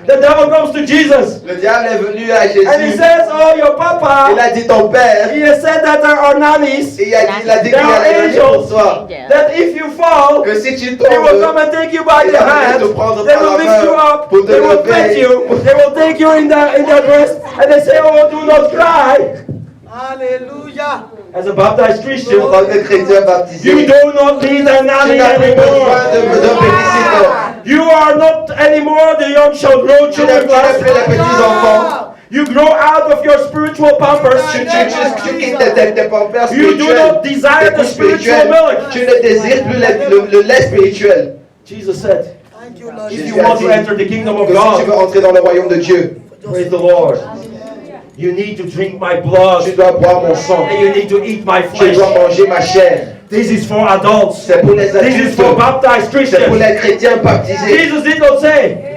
The devil comes to Jesus Le diable est venu à and he Jésus. says, oh, your Il papa, a dit ton père. he has said that there are nannies, Et il a dit qu'il y there are a des pour angels, toi. that if you fall, Que si tu they will come tombes, and take you by il the va venir hand, te prendre they par will la lift you main up, pour te they will pet lever. you, they will take you in their breast, and they say, oh, do not cry. Hallelujah. As a baptized En Christian, tant que chrétien you baptisé, do not need a tu nanny n'as plus anymore. besoin de babysitter. You are not anymore the young shall grow Tu n'es children. plus les petits enfants. You grow out of your spiritual pampers. Tu quittes tes pampers You do spirituels. not desire Tes the couches spiritual spirituelles. milk. Tu ne désires plus le lait spirituel. Jesus said, Thank you, Lord. if Jésus you a want to dit enter the kingdom of que si tu veux God, entrer dans le royaume de Dieu, praise the Lord, you need to drink my blood tu dois boire mon sang. and you need to eat my Tu dois flesh. manger ma chair. This is for adults. C'est pour les This is adultes. for baptized C'est pour Christians. les chrétiens baptisés. Jesus did not say,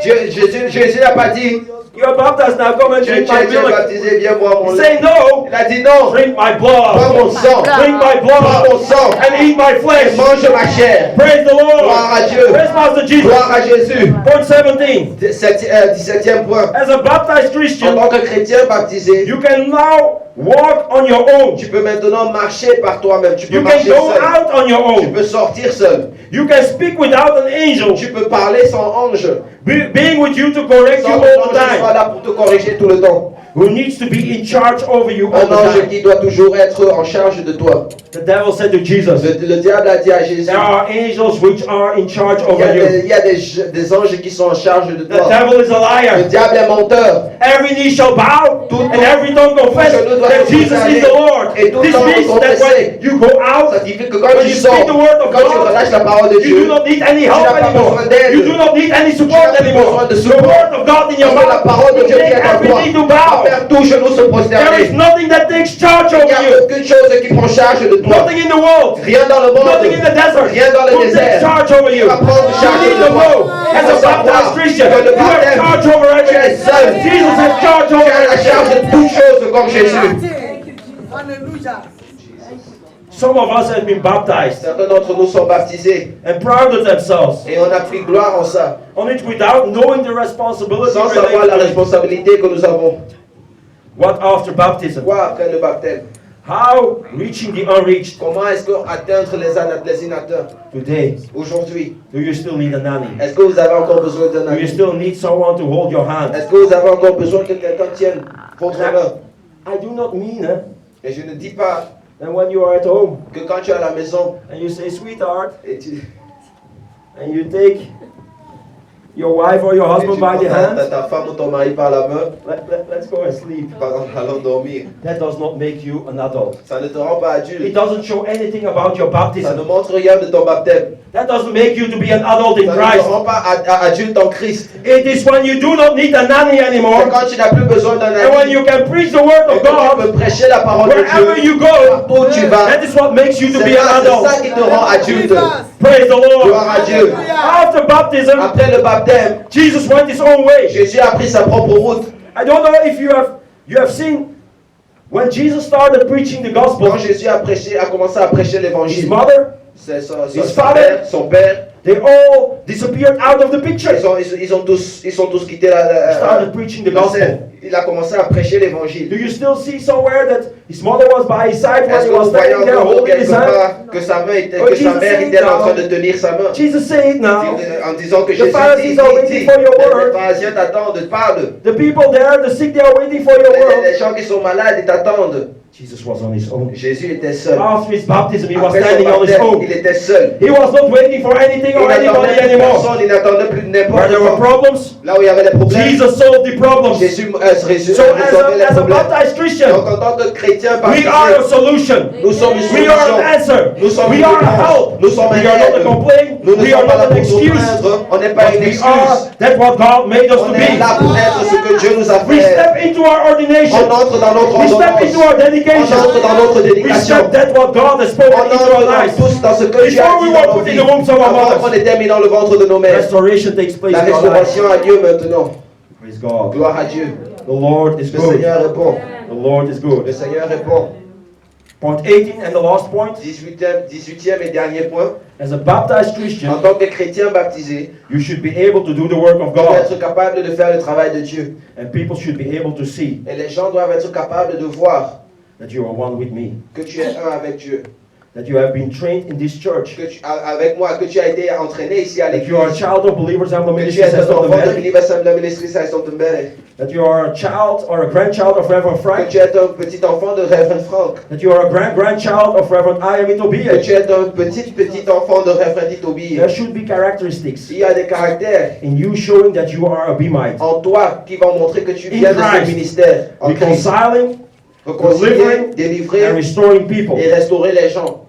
Jésus n'a pas dit, you are baptized now, come and tu drink es my milk. baptisé, viens boire mon He lait. said, no, Il a dit non, drink my bois blood. mon sang, Drink my bois blood mon sang, and eat my et flesh. mange ma chair. Praise the Gloire Lord. à Dieu. Praise Master Jesus. Gloire à Jésus. Point 17. 17e point. As a baptized En Christian, tant que chrétien baptisé, you can now walk on your own. tu peux maintenant marcher par toi-même. Tu peux You can marcher go seul. out on your Tu own. peux sortir seul. You can speak without an angel Tu peux parler sans ange. being with you to correct you Sans all que the l'ange soit time. là pour te corriger tout le temps. Who needs to be in charge over you all Un the ange time. qui doit toujours être en charge de toi. The devil said to Jesus, Le diable a dit à Jésus, there are angels which are in charge il y a, over you. des, il y a des anges qui sont en charge de The toi. devil is a Le liar. diable est menteur. Every knee shall bow and every tongue confess that Jesus is the Lord. This means that when you go Ça out, signifie que quand when tu you sors, speak the word of quand tu God, relâches la parole de you Dieu, do not need any tu help n'as pas anymore. besoin d'aide. You do not need any Tu support n'as plus anymore. besoin de The support. word of God in your Parce que la mouth parole de will Dieu qui make est en every toi knee to va bow. faire tout genou se There is prosterner. nothing that takes charge Il n'y over a you. aucune chose qui prend charge de toi. Nothing in the world. Rien dans le monde. Nothing in the desert Rien dans le will take désert. charge over you. Tu vas prendre You charge need de to toi. know, as a baptized Christian, que le you have baptême, charge over tu es everything. seul. Jesus has charge Tu over as la charge everything. de toutes choses comme Jésus. Hallelujah. Some of us have been baptized Certains d'entre nous sont baptisés and prided themselves et on a pris gloire en ça, on it without knowing the responsibility sans savoir la related to it. responsabilité que nous avons. What after baptism? Quoi après le baptême? How reaching the unreached Comment est-ce qu'on atteindre les inatteints today? aujourd'hui? Do you still need a nanny? Est-ce que vous avez encore besoin d'un Do you ami? still need someone to hold your hand? Est-ce que vous avez encore besoin que quelqu'un tienne votre main? I do not mean Et je ne dis pas that when you are at home que quand tu es à la maison and you say, sweetheart, et tu, and you take your wife or your Et tu husband by the prends hand, ta femme ou ton mari par la main, let's go and sleep. allons dormir. That does not make you an adult. Ça ne te rend pas It adulte. doesn't show anything about your Ça baptism. ne montre rien de ton baptême. That doesn't make you to be an adult in Ça ne te Christ. rend pas adulte en Christ. It is when you do not need a nanny C'est anymore, quand tu n'as plus besoin d'un and when ami. you can preach the word Et of que tu God peux prêcher la parole de wherever Dieu. you go. Partout où tu vas. That is what makes you to be C'est an adult. ça qui te rend adulte. Praise the Lord. Gloire à Dieu. After baptism, Après le baptême, Jesus went his own way. Jésus a pris sa propre route. I don't know if you have seen when Jesus started preaching the gospel. Quand Jésus a commencé à prêcher His l'évangile, mother, c'est his father, son père, they all disappeared out of the picture. ils sont tous quittés He started preaching the la gospel. scène. Il a commencé à prêcher l'évangile. Do you still see somewhere that his mother was by his side when Est-ce he que was vous voyez standing there encore holding quelque his hand? part que sa Jesus mère said était là en now. train de tenir sa main? Jesus said now, En disant que Jésus Pharisees dit, are waiting for your word. les pharisiens t'attendent, parle. the people there, the sick, they are waiting for your word. Les gens qui sont malades, ils t'attendent. Jesus was on his own. Jésus était seul. After his baptism, he was Après son standing on his baptême, own. il était seul. He was not waiting for anything Il or anybody n'attendait plus anymore. personne, il n'attendait plus Where n'importe there were quoi. problems, Là où il y avait les problèmes, Jesus solved the problems. Jésus So résolvait les as a problèmes. baptized Donc Christian, en tant que chrétien we are a baptisé, solution. nous sommes une We are an solution. answer. Nous sommes We une are a réponse. help. Nous sommes un We are not a aide. complaint. Nous ne We are sommes pas là not an pour nous excuse. plaindre. On n'est pas But une we excuse. are, that's what God made us to On est là be. pour être ce que Dieu nous a We fait. step into our On ordination. entre dans notre We step into our ordonnance. On dedication. entre dans notre We dédication. step that's what God has spoken On into our entre lives. tous dans ce que Dieu a Before we dit were dans nos put in vies. the wombs of our Avant qu'on mothers, était mis dans le ventre de nos mères. restoration takes place La in our lives. restauration a lieu maintenant. Praise God. Gloire à Dieu. The Lord is Le good. Seigneur est bon. The Lord is Le good. Seigneur est bon. Point 18 and the last point. 18e et dernier point. As a baptized En Christian, tant que chrétien baptisé, you should be able to do the work of tu dois God. être capable de faire le travail de Dieu. And people should be able to see Et les gens doivent être capables de voir that you are one with me. que tu es un avec Dieu. That you have been trained in this church. Avec moi, que tu as été entraîné ici à That you are a l'église. child of believers and the Que tu ministry es un says of the enfant de Valley. Believer Assembly Ministries à Stontenberg. That you are a child or a grandchild of Reverend Que Frank. tu es un petit enfant de Reverend Frank. That you are a grandchild of Reverend I.M. Que Itobie. tu es un petit enfant de Reverend Itobi. There should be characteristics Il y a des caractères in you showing that you are a Bemite. en toi qui vont montrer que tu In viens de ce Christ. ministère. En Christ. Reconciling Réconcilier, delivering, and délivrer restoring people. et restaurer les gens.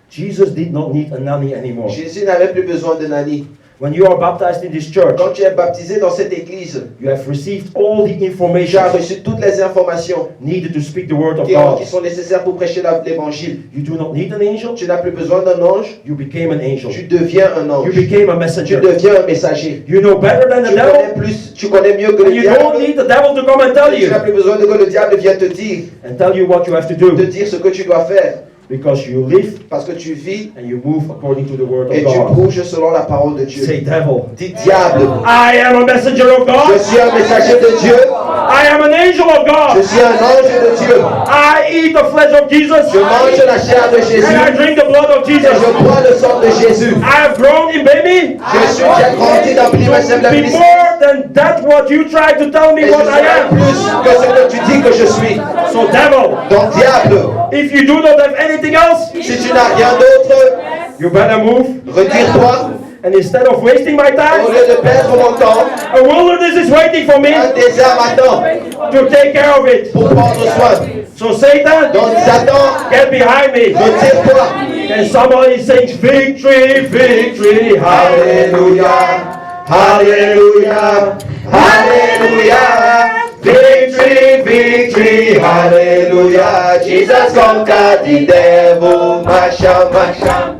Jesus did not need a nanny anymore. Jésus n'avait plus besoin de nanny. When you are baptized in this church, Quand tu es baptisé dans cette église, you have received all the tu information as reçu toutes les informations needed to speak the word of qui God. sont nécessaires pour prêcher l'évangile. You do not need an angel. Tu n'as plus besoin d'un ange, You became an angel. tu deviens un You ange. became a Tu messenger. deviens un messager. You know better than the Tu connais devil. plus, tu connais mieux que And le you don't diable. need the devil to come and tell Tu n'as you plus besoin de que le diable vienne te dire, and tell you what you have to te do, dire ce que tu dois faire. because you live Parce que tu vis and you move according to the word et of tu God. bouges selon la parole de Dieu. Say, devil, Dis diable, I am a messenger of je God. suis un messager de Dieu. I am an angel of Je God. suis un ange de Dieu. I eat the flesh of Jesus Je mange la chair de Jésus and I drink the blood of et Jesus. je bois le sang de Jésus. I have grown in baby. J'ai grandi dans Believer Assembly Be Ministries. more than that what you try to tell me Et je what I serai am. plus que ce que tu dis que je suis. So devil, Donc diable, if you do not have anything else, si tu n'as rien d'autre, you better move. retire-toi. And instead of wasting my Au time, lieu de perdre mon temps, a wilderness is waiting for me un désert m'attend to take care of it. pour prendre soin. So Satan, Donc Satan, get behind me. retire-toi. And somebody sings victory, victory, hallelujah. Hallelujah, hallelujah. Victory, victory, hallelujah. Jesus conquered the devil. Masha, masha.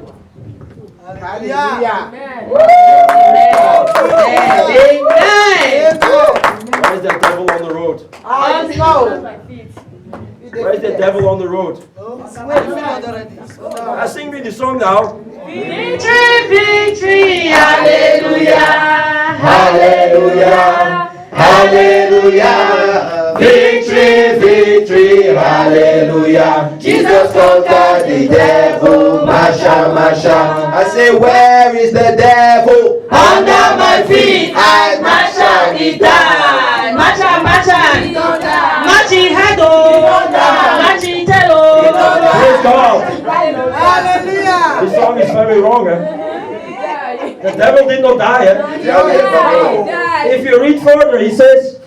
Hallelujah. Where is that devil on the road? Where is that devil on the road? Sing me the song now. Victory, victory, hallelujah. Hallelujah, hallelujah. Victory, victory, hallelujah. Jesus conquered the devil. Masha, masha. I say, where is the devil? Under my feet, I Masha, he died. Masha, Machi Hado, Machi Telo. Praise God. Hallelujah. This song is very wrong, eh? The devil did not die. Eh? If you read further, he says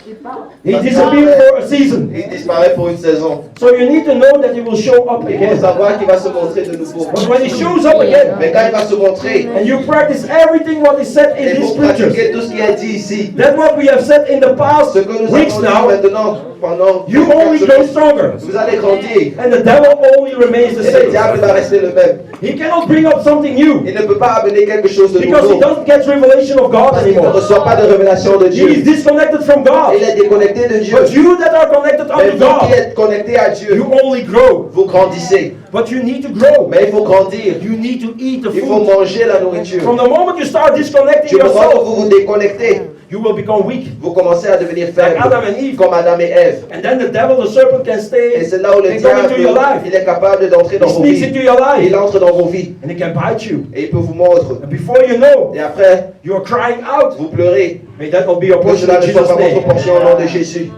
he disappeared for a season. Il disparaît pour une saison. So you need to know that he will show up Il faut again. savoir qu'il va se montrer de nouveau. But when he shows up again, Mais quand il va se montrer, and you practice everything what is said in il these faut pratiquer scriptures, tout ce qui est dit ici. that's what we have said in the past Ce que nous weeks avons dit now. maintenant, pendant You only grow stronger, vous allez grandir. and the devil only remains the Et le diable same. va rester le même. He cannot bring up something new Il ne peut pas amener quelque chose de because he nouveau. doesn't get revelation of God Parce qu'il ne anymore. reçoit pas de révélation de He is Dieu. disconnected from God. Il est déconnecté de Dieu. But you that are connected Mais unto vous qui God, êtes connecté à Dieu, you only grow. vous grandissez. But you need to grow. Mais il faut grandir. You need to eat the Il faut food. manger la nourriture. From the moment you start disconnecting Du moment où yourself, vous vous déconnectez, you will become weak. vous commencez à devenir Like faible, Adam and Eve. comme Adam et Ève. And then the devil, the serpent, can Et stay c'est là où le and come into your diable, life. il est capable d'entrer dans He vos sneaks vies. into your Il life. entre dans vos vies And he can bite you. et il peut vous mordre. And before you know, Et après, you are crying out. vous pleurez. May that not be your Que portion cela in ne soit Jesus' pas votre name. portion au nom de Jésus.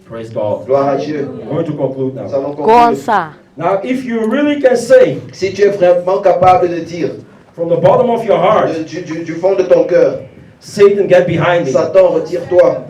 Praise God. Gloire à Dieu. I'm going to conclude Nous now. allons Go on, conclure. sir. Now, if you really can say Si tu es vraiment capable de dire from the bottom of your heart, du fond de ton cœur, Satan, get behind me. Satan, retire-toi.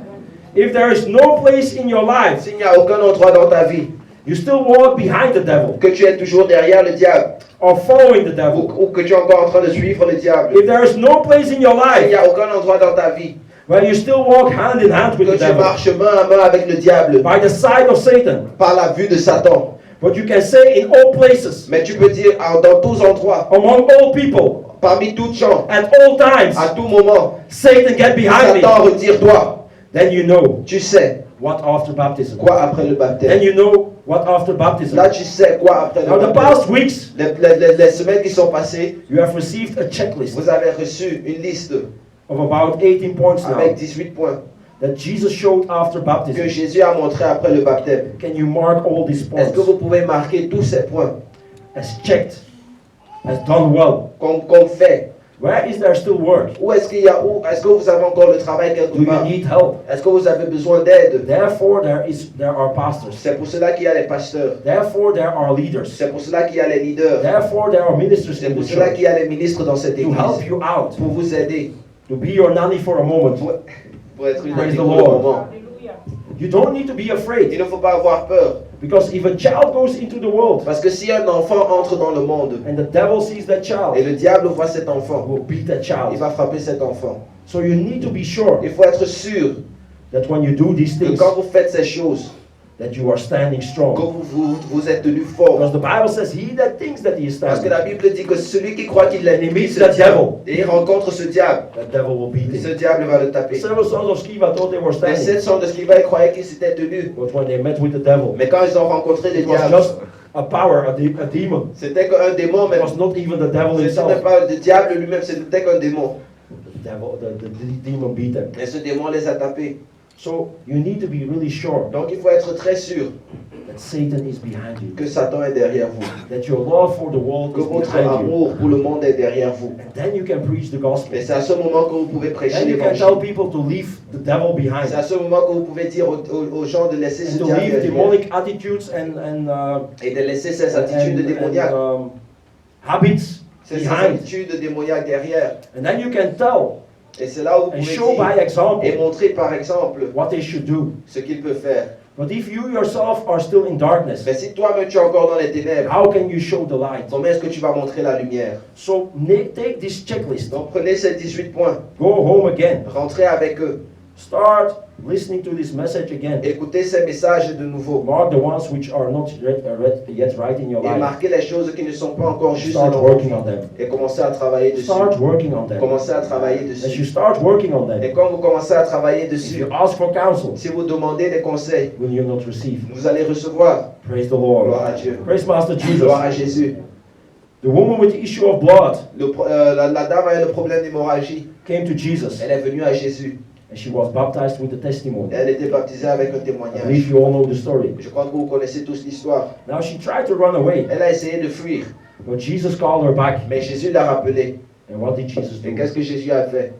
If there is no place in your life, S'il n'y a aucun endroit dans ta vie, you still walk behind the devil que tu es toujours derrière le diable, or following the devil. ou que tu es encore en train de suivre le diable, If there is no place in your s'il n'y life a aucun endroit dans ta vie, where you still walk hand in hand with que the tu devil, marches main à main avec le diable, by the side of Satan, par la vue de Satan, but you can say in all places, mais tu peux dire dans tous endroits, among all people, parmi toutes gens, at all times, à tout moment, Satan, get behind me. Satan, retire-toi. Then you know Tu sais what after baptism. quoi après le Then baptême. you know what after baptism. Là, tu sais quoi après le Now, the baptême. past weeks, Les semaines qui sont passées, you have received a checklist vous avez reçu une liste of about 18 points now avec 18 points that Jesus showed after que baptism. Jésus a montré après le baptême. Can you mark all these points Est-ce que vous pouvez marquer tous ces points as checked, as done well? qu'on fait? Where is there still work? Est-ce que vous avez encore le travail quelque Do you part? need help? Est-ce que vous avez besoin d'aide? Therefore, there are pastors. C'est pour cela qu'il y a les pasteurs. Therefore, there are leaders. C'est pour cela qu'il y a les leaders. Therefore, there are ministers C'est in pour the cela church qu'il y a les ministres dans cette to help église. you out, Pour vous aider. to be your nanny for a moment. Pour être une Praise amie the pour le Lord. moment. You don't need to be Il afraid ne faut pas avoir peur. because if a child goes into the world Parce que si un enfant entre dans le monde and the devil sees that et child, le diable voit cet enfant, will beat that il child. va frapper cet enfant. So you need to be sure Il faut être sûr that when you do these que things, quand vous faites ces choses, that you are standing que strong. vous êtes tenu fort. Because the Bible says, he that thinks that he is Parce que standing, la Bible dit que celui qui croit qu'il est And he ennemi, meets se the tient. devil. Et il rencontre ce diable. that devil will beat Ce him. diable va le taper. Several sons of Sceva thought they were Les standing, 700 de Sceva, ils croyaient qu'ils s'étaient tenus. but when they met with the devil, Mais quand ils ont rencontré le it was diable, just a power, a demon. c'était qu'un démon, It mais was not even the devil ce himself. n'était pas le diable lui-même, c'était qu'un démon. The demon beat them. Et ce démon les a tapés. So you need to be really sure Donc il faut être très sûr that Satan is behind you, que Satan est derrière vous. that your love for the world Que is votre behind you. amour pour le monde est derrière vous. And then you can preach the gospel. Et c'est à ce moment que vous pouvez prêcher Then you can tell l'évangile. people to leave the devil behind C'est à ce moment que vous pouvez dire aux gens de laisser and ce to diable leave derrière demonic attitudes et de laisser ces attitudes démoniaques, habits ces behind. attitudes démoniaques derrière. And then you can tell Et c'est là où vous and pouvez show by dire example et montrer par exemple what they should do. ce qu'il peut faire. But if you yourself are still in darkness, Mais si toi-même tu es encore dans les ténèbres, how can you show the light? comment est-ce que tu vas montrer la lumière? So take this checklist, Donc prenez ces 18 points, go home again, rentrez avec eux, start listening to this message again. écoutez ces messages de nouveau Mark the ones which are not yet right in your et life. marquez les choses qui ne sont pas encore justes Start dans vos working vies on them. et commencez à travailler dessus. Start working on them. Commencez à travailler As you dessus. start working on Et them, quand vous commencez à travailler if dessus, you ask for counsel, si vous demandez des conseils, will you not receive? vous allez recevoir. Praise the Lord. Gloire à Dieu. Praise Master Jesus. Gloire à Jésus. The woman with the issue of blood La dame avait le problème d'hémorragie. came to Jesus Elle est venue à Jésus. and she was baptized with the testimony. Elle était baptisée avec un I témoignage. believe you all know the story. Je crois que vous connaissez tous l'histoire. Now she tried to run away, Elle a essayé de fuir, but Jesus called her back. mais Jésus l'a rappelée. And what did Jesus Et do? qu'est-ce que Jésus a fait?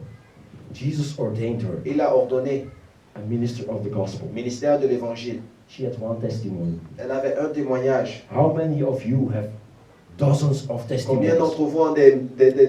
Jesus ordained her Il a ordonné a minister of the gospel. ministère de l'évangile. She had one testimony. Elle avait un témoignage. How many of you have dozens of Combien testimonies? d'entre vous ont des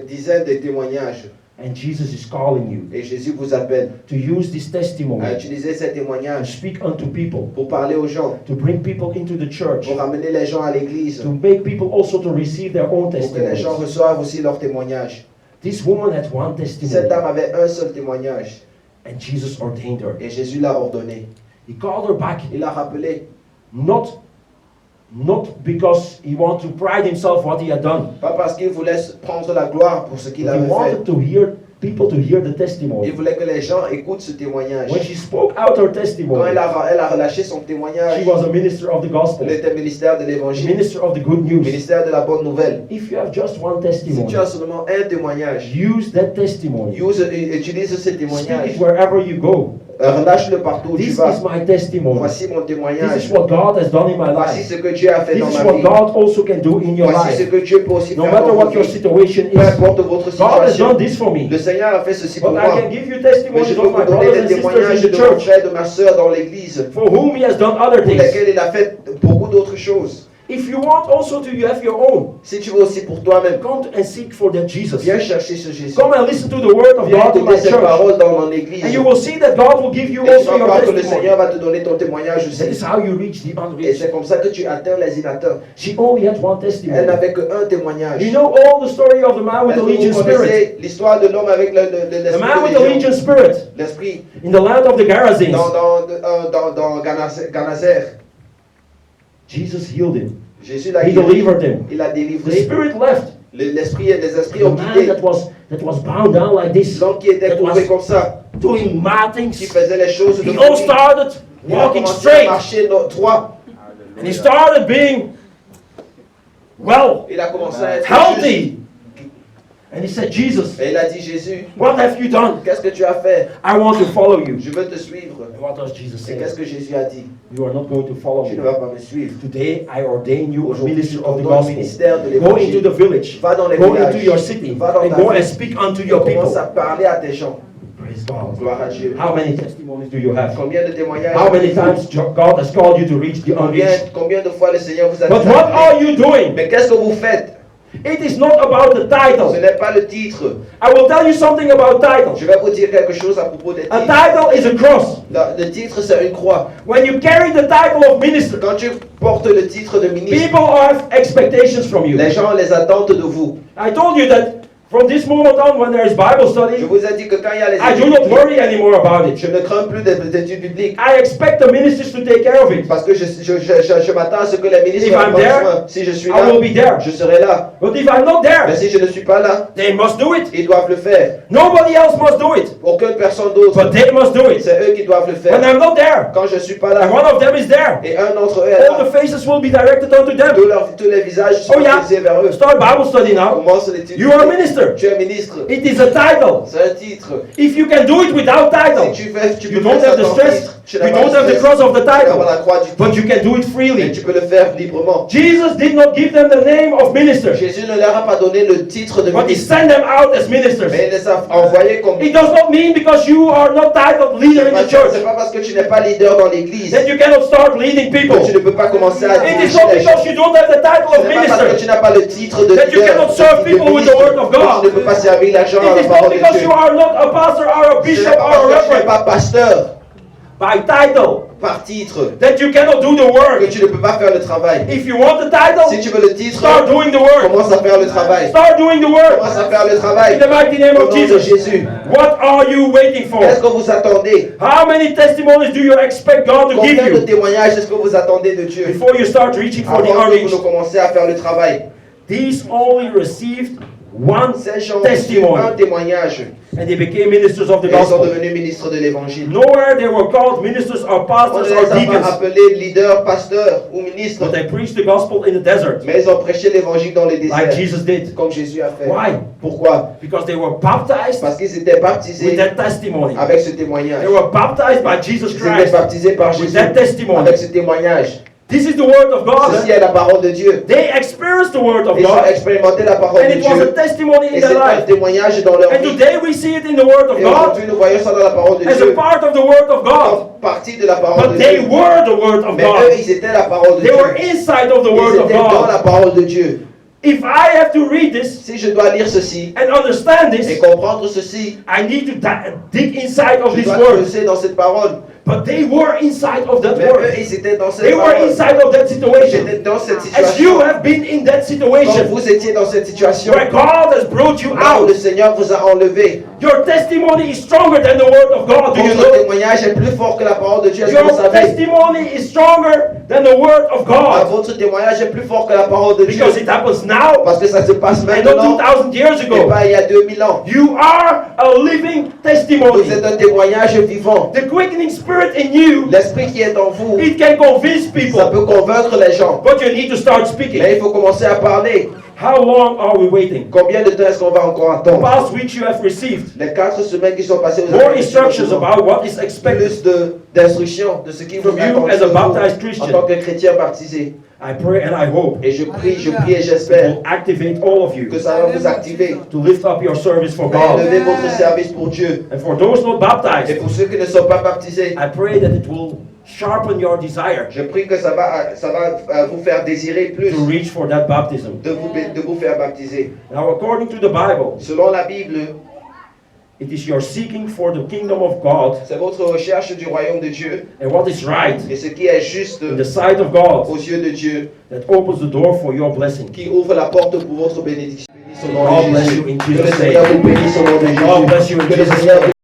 dizaines de témoignages? And Jesus is calling you Et Jésus vous appelle to use this à testimony utiliser ces to témoignages speak unto people, pour parler aux gens, to bring people into the church, pour ramener les gens à l'église, to make people also to receive their own pour que les testimonies. gens reçoivent aussi leur témoignage. This woman had one Cette testimony, dame avait un seul témoignage and Jesus ordained her. et Jésus l'a ordonné. He called her back, Il l'a rappelé, not because he wanted to pride himself what he had done, pas parce qu'il voulait prendre la gloire pour ce qu'il but he avait fait. wanted to hear people to hear the Il testimony. voulait que les gens écoutent ce témoignage. When she spoke out her Quand testimony, elle a relâché son témoignage, she was a minister of the gospel, elle était ministère de a l'évangile, minister of the good news. ministère de la bonne nouvelle. If you have just one Si testimony, tu as seulement un témoignage, use that testimony. utilise ce Speak témoignage. it wherever you go. Relâche-le partout où tu This vas. is my testimony. Voici mon This témoignage. is what God has done in my Voici life. ce que Dieu a fait This dans is ma what vie. God also can do in your Voici ce life. que Dieu peut aussi No faire matter dans what votre your vie. situation Peu is, importe votre God has situation. done this for me. Le Seigneur a fait ceci pour But I moi. can give you Mais je testimonies peux of vous my donner brothers des and sisters témoignages in de the mon church frère et de ma soeur dans l'église, for whom He has done other pour things. lesquels il a fait beaucoup d'autres choses. If you want also to have your own, Si tu veux aussi pour toi-même, come and seek for that Jesus. viens chercher ce Jésus. Come and listen to the word of Viens God in my écouter ses church. paroles dans mon église. And you will see that God will give you Et tu also vas your voir que le testimony. Seigneur va te donner ton témoignage That is aussi. how you reach the Et unreached. c'est comme ça que tu atteins les inatteints. She only had one Elle testimony. n'avait qu'un témoignage. You know all the story of the man with Est-ce the que Legion vous spirit. connaissez l'histoire de l'homme avec The man with the l'esprit Legion de spirit l'esprit in the land of the Gerasenes. dans Ganazer. Jesus healed him. Jésus l'a He guéri. delivered him. Il a The délivré. spirit left. Les esprits The ont man quitté. that was bound down like this, L'homme qui était that courbé was comme ça, doing mad qui things. faisait les choses de He all folie. started Il a walking commencé à straight, marcher droit. and he started being well, Il a commencé à être juste. healthy. And he said, Jesus, Et il a dit, Jésus, what have you done? qu'est-ce que tu as fait? I want to follow you. Je veux te suivre. And what does Jesus Et say? qu'est-ce que Jésus a dit? You are not going to follow Tu ne me. vas pas me suivre. Today I ordain you a Aujourd'hui, minister je of the t'ordonne gospel. ministère de Go into l'évangile. the village. Va dans les Go villages. into your city. Va dans And ta go ville. and speak unto Et your commence people. à parler à tes gens. Praise God. Gloire à Dieu. How many testimonies do you have? Combien de témoignages? How many times God has called you to reach the unreached? Combien de fois le Seigneur vous a But dit what d'aller? are you doing? Mais qu'est-ce que vous faites? It is not about the Ce title. n'est pas le titre. I will tell you something about title. Je vais vous dire quelque chose à propos des A titres. title is a cross. Le titre, c'est une croix. When you carry the title of minister, Quand tu portes le titre de ministre, people have expectations from you. les gens ont les attentes de vous. I told you that from this moment on, when there is Bible Je study, vous ai dit que quand il y a les I do études not bibliques, worry anymore about it. je ne crains plus des études bibliques. I expect the ministers to take care of it. Parce que je m'attends à ce que les ministres If I'm prennent there, soin. Si je suis I will là, be there. je serai là. But if I'm not Mais there, si je ne suis pas là, they must do it. ils doivent le faire. Nobody else must do it. Aucune personne d'autre. But they must do it. C'est eux qui doivent le When faire. I'm not there, Quand je ne suis pas and là, one of them is there, et un d'entre eux est all the là, faces will be directed unto them. tous les visages sont Oh yeah, dirigés vers eux. start Bible study now. Commence l'étude. You are a minister. Tu es ministre. It is a title. C'est un titre. If you can do it without title, Si tu you peux don't faire have ça the sans stress, titre, tu you n'as pas don't le have the stress, cross of the tu n'as pas title, la croix du but titre, you can do it mais freely. tu peux le faire librement. Jesus did not give them the name of minister, Jésus ne leur a pas donné le titre de but he ministre, sent them out as ministers. mais il les a envoyés comme It does not mean because you are not titled leader in the c'est church pas parce que tu n'es pas leader dans l'église that you cannot start leading que people. tu ne peux pas commencer à It is diriger not les gens. because you don't have the title Ce of n'est pas parce que minister. tu n'as pas le titre de That you leader, cannot serve de people with the ministre, word of que God. tu ne peux pas servir les gens à It la is parole not de because Dieu. you are not a pastor or a Ce n'est bishop pas or a parce que tu n'es reverend pas pasteur by title par titre that you cannot do the que work. tu ne peux pas faire le travail. If you want the Si title, tu veux le titre, start doing the work. commence à faire le travail. Start doing the work. Commence à faire le In travail. the mighty name Au of nom de Jesus. Jésus. What are you waiting for? Qu'est-ce que vous attendez? How many testimonies do you expect God to give Combien de you témoignages est-ce que vous attendez de Dieu before you start reaching for the avant que vous ne unreached? commencez à faire le travail? These only received one Ces gens ont reçu un testimony témoignage and they became ministers of the et ils sont gospel. devenus ministres de l'évangile. Nowhere they were called ministers or On pastors ne or les a pas deacons, appelés leaders, pasteurs ou ministres, but they preached the gospel in the desert mais ils ont prêché l'évangile dans les like déserts, Jesus did. comme Jésus a fait. Why? Pourquoi? Because they were baptized Parce qu'ils étaient with baptisés that testimony. avec ce témoignage. They were baptized by Jesus Ils étaient Christ baptisés par with Jésus that testimony. avec ce témoignage. This is the word of Ceci God. est la parole de Dieu. They experienced the word of Ils ont God, expérimenté la parole and de it was a Dieu. testimony in Et their c'est un life. témoignage dans leur And vie. today we see it in the word of Et God aujourd'hui, nous voyons ça dans la parole de as a Dieu. part of the word of God. Comme partie de la parole But de they Dieu. were the word of Mais eux, God. ils étaient la parole de They were Dieu. inside of the Ils word of étaient dans God. la parole de Dieu. If I have to read this Si je dois lire ceci and understand et this, comprendre ceci, I need to dig inside of je this dois word. creuser dans cette parole. But they were inside of that Mais eux, word. ils étaient dans They cette were parole. inside of that Ils situation. étaient dans cette As you situation. have been in that Quand situation vous étiez dans cette situation, where God has brought you là où out, le Seigneur vous a enlevé, your testimony is stronger than the word of God. Do you votre know? témoignage est plus fort que la parole de Dieu. Est-ce que Your vous savez? testimony is stronger than the word of God. Votre témoignage est plus fort que la parole de Dieu. Because it happens now Parce que ça se passe and maintenant not 2000 years et ago. pas il y a 2000 ans. You are a living testimony. Vous êtes un témoignage vivant. The quickening spirit in you, L'esprit qui est en vous, it can convince ça people. peut convaincre les gens. But you need to start speaking. Mais il faut commencer à parler. How long are we waiting? Combien de temps est-ce qu'on va encore attendre? Past week you have received Les 4 semaines qui sont passées, vous more avez instructions about what is expected. plus d'instructions de ce qui vous From you attend as a de vous baptized en Christian. tant que chrétien baptisé. I pray and I hope Et je prie et it j'espère will activate all of you que ça va vous activer. to lift up your service for Et God. lever votre service pour Dieu. And for those not Et baptized, pour ceux qui ne sont pas baptisés, I pray that it will sharpen your desire je prie que ça va vous faire désirer plus to reach for that baptism. de vous faire baptiser. Now, according to the Bible, Selon la Bible, it is your seeking for the kingdom of God c'est votre recherche du royaume de Dieu and what is right et ce qui est juste in the sight of God aux yeux de Dieu that opens the door for your blessing. qui ouvre la porte pour votre bénédiction. Bénisse au nom God de bless Jésus. you in Que le Jesus' Seigneur name. vous bénisse au nom de God bless Jésus. you in Que le Jesus' Seigneur name.